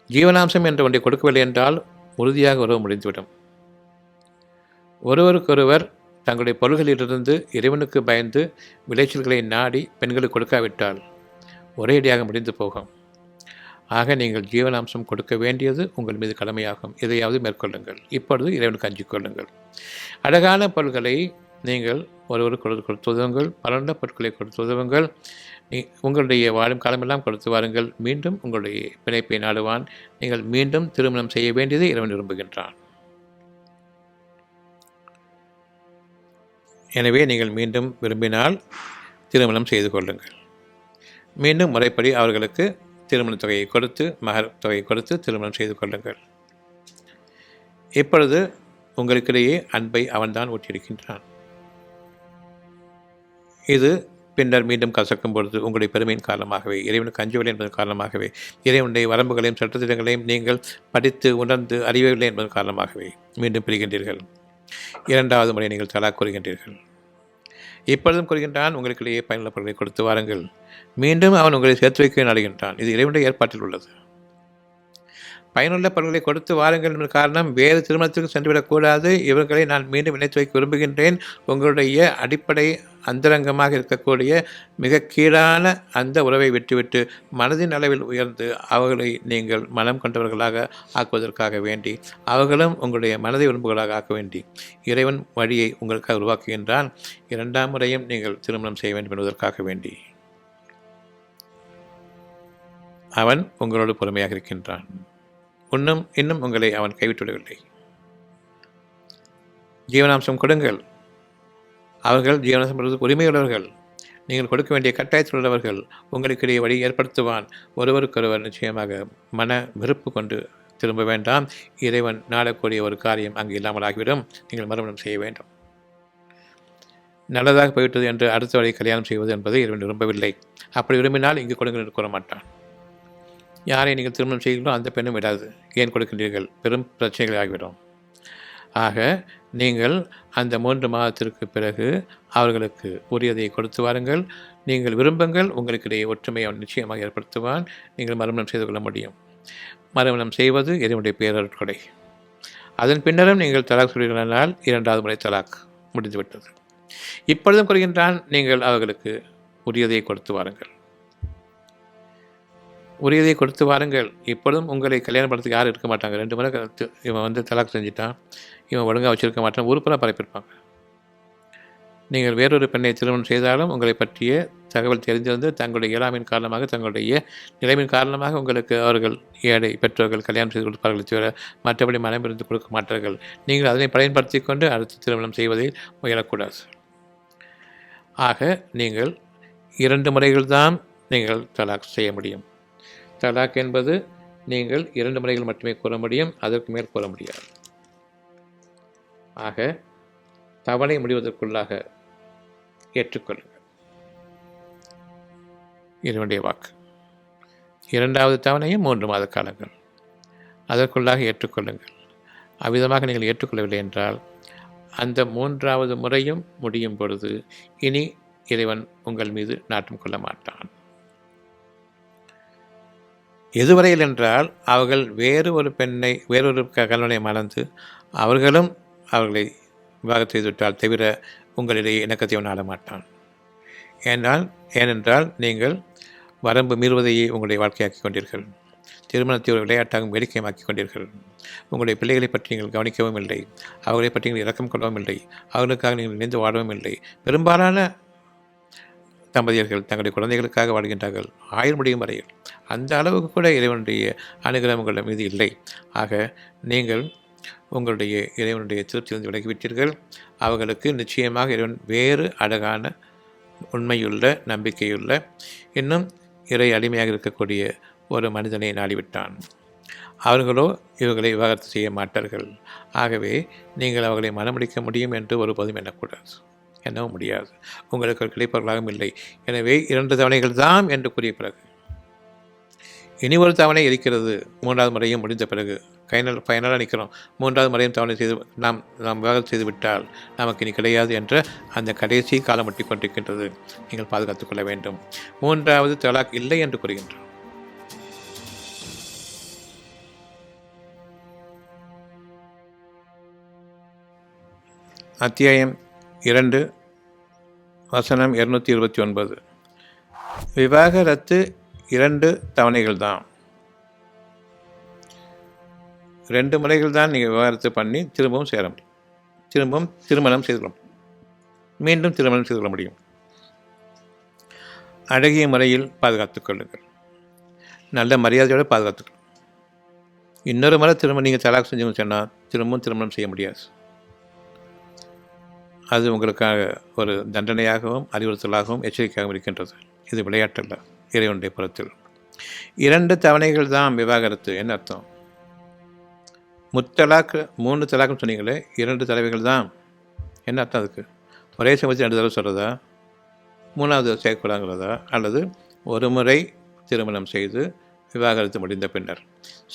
ஜீவனாம்சம் என்ற ஒன்றை கொடுக்கவில்லை என்றால் உறுதியாக உறவு முடிந்துவிடும். ஒருவருக்கொருவர் தங்களுடைய பொருள்களிலிருந்து இறைவனுக்கு பயந்து விளைச்சல்களை நாடி பெண்களுக்கு கொடுக்காவிட்டால் ஒரேடியாக முடிந்து போகும். ஆக நீங்கள் ஜீவனாம்சம் கொடுக்க வேண்டியது உங்கள் மீது கடமையாகும். இதையாவது மேற்கொள்ளுங்கள். இப்பொழுது இறைவனுக்கு அஞ்சிக் கொள்ளுங்கள். அழகான பொருள்களை நீங்கள் ஒருவருக்கு கொடுத்து உதவுங்கள், பலர்ந்த பொருட்களை கொடுத்து உதவுங்கள். உங்களுடைய வாழும் காலமெல்லாம் கொடுத்து வாருங்கள். மீண்டும் உங்களுடைய பிணைப்பை நாடுவான். நீங்கள் மீண்டும் திருமணம் செய்ய வேண்டியதை இறைவன் விரும்புகின்றான். எனவே நீங்கள் மீண்டும் விரும்பினால் திருமணம் செய்து கொள்ளுங்கள். மீண்டும் முறைப்படி அவர்களுக்கு திருமண தொகையை கொடுத்து மகர் தொகையை கொடுத்து திருமணம் செய்து கொள்ளுங்கள். இப்பொழுது உங்களுக்கிடையே அன்பை அவன்தான் ஊட்டியிருக்கின்றான். இது பின்னர் மீண்டும் கசக்கும் பொழுது உங்களுடைய பெருமையின் காரணமாகவே, இறைவனுக்கு அஞ்சவில்லை என்பதன் காரணமாகவே, இறைவனுடைய வரம்புகளையும் சட்டத்திட்டங்களையும் நீங்கள் படித்து உணர்ந்து அறியவில்லை என்பதன் காரணமாகவே மீண்டும் பிரிகின்றீர்கள். 2வது முறை நீங்கள் தலாக் கூறுகின்றீர்கள். இப்பொழுதும் கூறுகின்றான், உங்களுக்கிடையே பயனுள்ள பொருட்களை கொடுத்து வாருங்கள். மீண்டும் அவன் உங்களை சேர்த்து வைக்க நாடுகின்றான். இது இறைவனுடைய ஏற்பாட்டில் உள்ளது. பயனுள்ள பொருட்களை கொடுத்து வாருங்கள் என்ற காரணம் வேறு திருமணத்திற்கு சென்றுவிடக்கூடாது, இவர்களை நான் மீண்டும் இணைத்து வைக்க விரும்புகின்றேன். உங்களுடைய அடிப்படை அந்தரங்கமாக இருக்கக்கூடிய மிக கீழான அந்த உறவை விட்டுவிட்டு மனதின் அளவில் உயர்ந்து அவர்களை நீங்கள் மனம் கொண்டவர்களாக ஆக்குவதற்காக வேண்டி, அவர்களும் உங்களுடைய மனதை விரும்புகளாக ஆக்க வேண்டி இறைவன் வழியை உங்களுக்காக உருவாக்குகின்றான். 2ஆம் முறையும் நீங்கள் திருமணம் செய்ய வேண்டும் என்பதற்காக வேண்டி அவன் உங்களோடு பொறுமையாக இருக்கின்றான். இன்னும் உங்களை அவன் கைவிட்டுவிடவில்லை. ஜீவனாம்சம் கொடுங்கள். அவர்கள் ஜீவனாம்சம் பெறுவதற்கு உரிமையுள்ளவர்கள். நீங்கள் கொடுக்க வேண்டிய கட்டாயத்தில் உள்ளவர்கள். உங்களுக்கிடையே வழி ஏற்படுத்துவான். ஒருவருக்கொருவர் நிச்சயமாக மன வெறுப்பு கொண்டு திரும்ப வேண்டாம். இறைவன் நாடக்கூடிய ஒரு காரியம் அங்கு இல்லாமல் ஆகிவிடும். நீங்கள் மறுமணம் செய்ய வேண்டும். நல்லதாக போய்விட்டது என்று அடுத்த வழி கல்யாணம் செய்வது என்பதை இறைவன் விரும்பவில்லை. அப்படி விரும்பினால் இங்கு கொடுங்கள் என்று கூற மாட்டான். யாரை நீங்கள் திருமணம் செய்கிறீர்களோ அந்த பெண்ணும் விடாது. ஏன் கொடுக்கின்றீர்கள்? பெரும் பிரச்சனைகள் ஆகிவிடும். ஆக நீங்கள் அந்த 3 மாதத்திற்கு பிறகு அவர்களுக்கு உரியதை கொடுத்து வாருங்கள். நீங்கள் விரும்புங்கள். உங்களுக்கிடையே ஒற்றுமையை அவன் நிச்சயமாக ஏற்படுத்துவான். நீங்கள் மறுமணம் செய்து கொள்ள முடியும். மறுமணம் செய்வது இறைவனுடைய பேரருட்கொடை. அதன் பின்னரும் நீங்கள் தலாக் சொல்கிறீர்களானால் 2வது முறை தலாக் முடிந்துவிட்டது. இப்பொழுதும் கூறுகின்றான், நீங்கள் அவர்களுக்கு உரியதை கொடுத்து வாருங்கள். உரியதை கொடுத்து வாருங்கள். இப்பொழுதும் உங்களை கல்யாணம் பண்ணுறதுக்கு யாரும் இருக்க மாட்டாங்க. 2 முறை இவன் தலாக் செஞ்சிட்டான், இவன் ஒழுங்காக வச்சுருக்க மாட்டான், உறுப்பெல்லாம் பரப்பியிருப்பாங்க. நீங்கள் வேறொரு பெண்ணை திருமணம் செய்தாலும் உங்களை பற்றிய தகவல் தெரிந்திருந்து தங்களுடைய இயலாமையின் காரணமாக, தங்களுடைய நிலைமையின் காரணமாக உங்களுக்கு அவர்கள் ஏழை பெற்றோர்கள் கல்யாணம் செய்து கொடுப்பார்கள் தவிர மற்றபடி மனம் இருந்து கொடுக்க மாட்டார்கள். நீங்கள் அதனை பயன்படுத்தி கொண்டு அடுத்து திருமணம் செய்வதை முயலக்கூடாது. ஆக நீங்கள் 2 முறைகள் தான் நீங்கள் தலாக் செய்ய முடியும். தலாக் என்பது நீங்கள் 2 முறைகள் மட்டுமே கூற முடியும், அதற்கு மேல் கூற முடியாது. ஆக தவணை முடிவதற்குள்ளாக ஏற்றுக்கொள்ளுங்கள். இதனுடைய வாக்கு. 2வது தவணையும் 3 மாத காலங்கள். அதற்குள்ளாக ஏற்றுக்கொள்ளுங்கள். அவ்விதமாக நீங்கள் ஏற்றுக்கொள்ளவில்லை என்றால் அந்த 3வது முறையும் முடியும் பொழுது இனி இறைவன் உங்கள் மீது நாட்டம் கொள்ள மாட்டான். எதுவரையில் என்றால் அவர்கள் வேறொரு கணவனை மணந்து அவர்களும் அவர்களை விவாகம் செய்துவிட்டால் தவிர உங்களிடையே இணக்கத்தை நாட மாட்டான். ஏனென்றால் நீங்கள் வரம்பு மீறுவதையே உங்களுடைய வாழ்க்கையாக்கி கொண்டீர்கள். திருமணத்தை ஒரு விளையாட்டாகவும் வேடிக்கையமாக்கிக் கொண்டீர்கள். உங்களுடைய பிள்ளைகளை பற்றி நீங்கள் கவனிக்கவும் இல்லை, அவர்களை பற்றி நீங்கள் இரக்கம் கொள்ளவும் இல்லை, அவர்களுக்காக நீங்கள் நினைந்து வாழவும் இல்லை. பெரும்பாலான தம்பதியர்கள் தங்களுடைய குழந்தைகளுக்காக வாழ்கின்றார்கள், ஆயுள் முடியும் வரையில். அந்த அளவுக்கு கூட இறைவனுடைய அனுகிரகம் உங்கள் மீது இல்லை. ஆக நீங்கள் உங்களுடைய இறைவனுடைய திருப்தியிலிருந்து விலகிவிட்டீர்கள். அவர்களுக்கு நிச்சயமாக இறைவன் வேறு அழகான, உண்மையுள்ள, நம்பிக்கையுள்ள, இன்னும் இறை அடிமையாக இருக்கக்கூடிய ஒரு மனிதனை நாடிவிட்டான். அவர்களோ இவர்களை விவாகரத்து செய்ய மாட்டார்கள். ஆகவே நீங்கள் அவர்களை மனமுடிக்க முடியும் என்று ஒருபோதும் எண்ணக்கூடாது, எண்ணவும் முடியாது. உங்களுக்கு கிடைப்பவர்களாகவும் இல்லை. எனவே 2 தவணைகள் தான் என்று கூறிய பிறகு இனி ஒரு தவணை இருக்கிறது. 3வது முறையும் முடிந்த பிறகு ஃபைனலாக நிற்கிறோம். 3வது முறையும் தவணை செய்து நாம் விவாகரத்து செய்துவிட்டால் நமக்கு இனி கிடையாது என்ற அந்த கடைசி காலம் ஒட்டி கொண்டிருக்கின்றது. நீங்கள் பாதுகாத்துக் கொள்ள வேண்டும். 3வது தலாக் இல்லை என்று கூறுகின்றோம். அத்தியாயம் 2 வசனம் 229. விவாகரத்து 2 தவணைகள் தான். 2 முறைகள் தான் நீங்கள் விவாகரத்து பண்ணி திரும்பவும் சேர முடியும், திரும்பவும் திருமணம் செய்து கொள்ள முடியும், மீண்டும் திருமணம் செய்து கொள்ள முடியும். அழகிய முறையில் பாதுகாத்துக் கொள்ளுங்கள், நல்ல மரியாதையோடு பாதுகாத்துக்கொள்ளுங்கள். இன்னொரு முறை திரும்ப நீங்கள் தலாக் செஞ்சு சொன்னால் திரும்பவும் திருமணம் செய்ய முடியாது. அது உங்களுக்காக ஒரு தண்டனையாகவும் அறிவுறுத்தலாகவும் எச்சரிக்கையாகவும் இருக்கின்றது. இது விளையாட்டல்ல, இறைவனுடைய புறத்தில். 2 தவணைகள் தான் விவாகரத்து. என்ன அர்த்தம்? முத்தலாக்கு 3 தலாக்குன்னு சொன்னீங்களே, 2 தடவைகள் தான். என்ன அர்த்தம் அதுக்கு? ஒரே சமயத்தில் 2 தடவை சொல்கிறதா, 3வது சேர்க்கலாங்கிறதா, அல்லது ஒரு முறை திருமணம் செய்து விவாகரத்து முடிந்த பின்னர்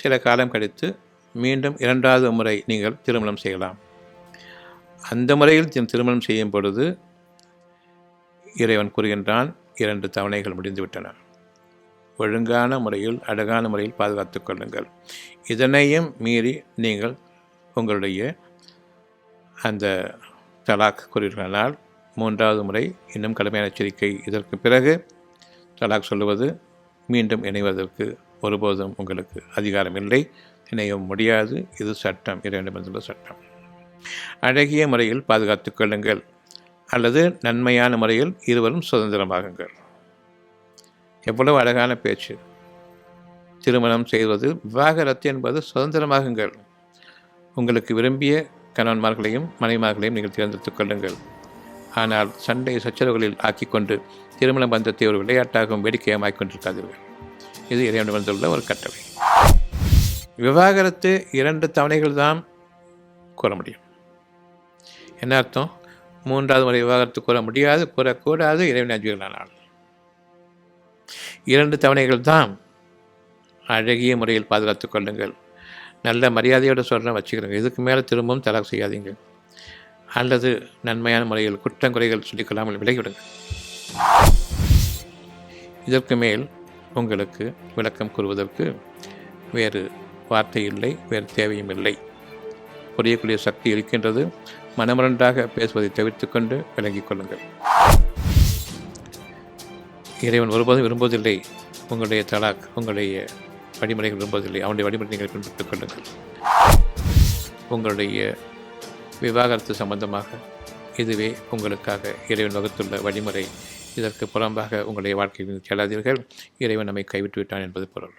சில காலம் கழித்து மீண்டும் 2வது முறை நீங்கள் திருமணம் செய்யலாம். அந்த முறையில் திருமணம் செய்யும் பொழுது இறைவன் கூறுகின்றான், 2 தவணைகள் முடிந்துவிட்டன. ஒழுங்கான முறையில், அழகான முறையில் பாதுகாத்துக் கொள்ளுங்கள். இதனையும் மீறி நீங்கள் உங்களுடைய அந்த தலாக் கூறுகிறானால் 3வது முறை இன்னும் கடுமையான எச்சரிக்கை. இதற்கு பிறகு தலாக் சொல்லுவது, மீண்டும் இணைவதற்கு ஒருபோதும் உங்களுக்கு அதிகாரம் இல்லை, இணையவும் முடியாது. இது சட்டம், இறைவனிடமிருந்துள்ள சட்டம். அழகிய முறையில் பாதுகாத்துக் கொள்ளுங்கள், அல்லது நன்மையான முறையில் இருவரும் சுதந்திரமாகுங்கள். எவ்வளவு அழகான பேச்சு! திருமணம் செய்வது, விவாகரத்து என்பது சுதந்திரமாகுங்கள். உங்களுக்கு விரும்பிய கணவன்மார்களையும் மனைவிமார்களையும் நீங்கள் தேர்ந்தெடுத்துக் கொள்ளுங்கள். ஆனால் சண்டை சச்சரவுகளில் ஆக்கிக்கொண்டு திருமண பந்தத்தை ஒரு விளையாட்டாகவும் வேடிக்கையாக கொண்டிருக்காதீர்கள். இது இறைவனிடமிருந்துள்ள ஒரு கட்டளை. விவாகரத்து 2 தவணைகள் தான் கூற முடியும். என்ன அர்த்தம்? 3வது முறை விவாகரத்து கூற முடியாது, கூறக்கூடாது. இறைவன் அஞ்சுகிறானால் 2 தவணைகள் தான். அழகிய முறையில் பாதுகாத்துக் கொள்ளுங்கள். நல்ல மரியாதையோடு சொல்கிறேன், வச்சுக்கிறேங்க. இதுக்கு மேலே திரும்பவும் தலாக் செய்யாதீங்க. அல்லது நன்மையான முறையில் குற்றங்குறைகள் சொல்லிக்கொள்ளாமல் விலகிவிடுங்கள். இதற்கு மேல் உங்களுக்கு விளக்கம் கூறுவதற்கு வேறு வார்த்தை இல்லை, வேறு தேவையும் இல்லை. புரியக்கூடிய சக்தி இருக்கின்றது. மனமுரண்டாக பேசுவதை தவிர்த்து கொண்டு விளங்கிக் கொள்ளுங்கள். இறைவன் ஒருபோதும் விரும்புவதில்லை உங்களுடைய தலாக், உங்களுடைய வழிமுறைகள் விரும்புவதில்லை. அவனுடைய வழிமுறை நீங்கள் பின்பற்றிக் கொள்ளுங்கள். உங்களுடைய விவாகரத்து சம்பந்தமாக இதுவே உங்களுக்காக இறைவன் வகுத்துள்ள வழிமுறை. இதற்கு புறம்பாக உங்களுடைய வாழ்க்கையில் செல்லாதீர்கள். இறைவன் நம்மை கைவிட்டு விட்டான் என்பது பொருள்.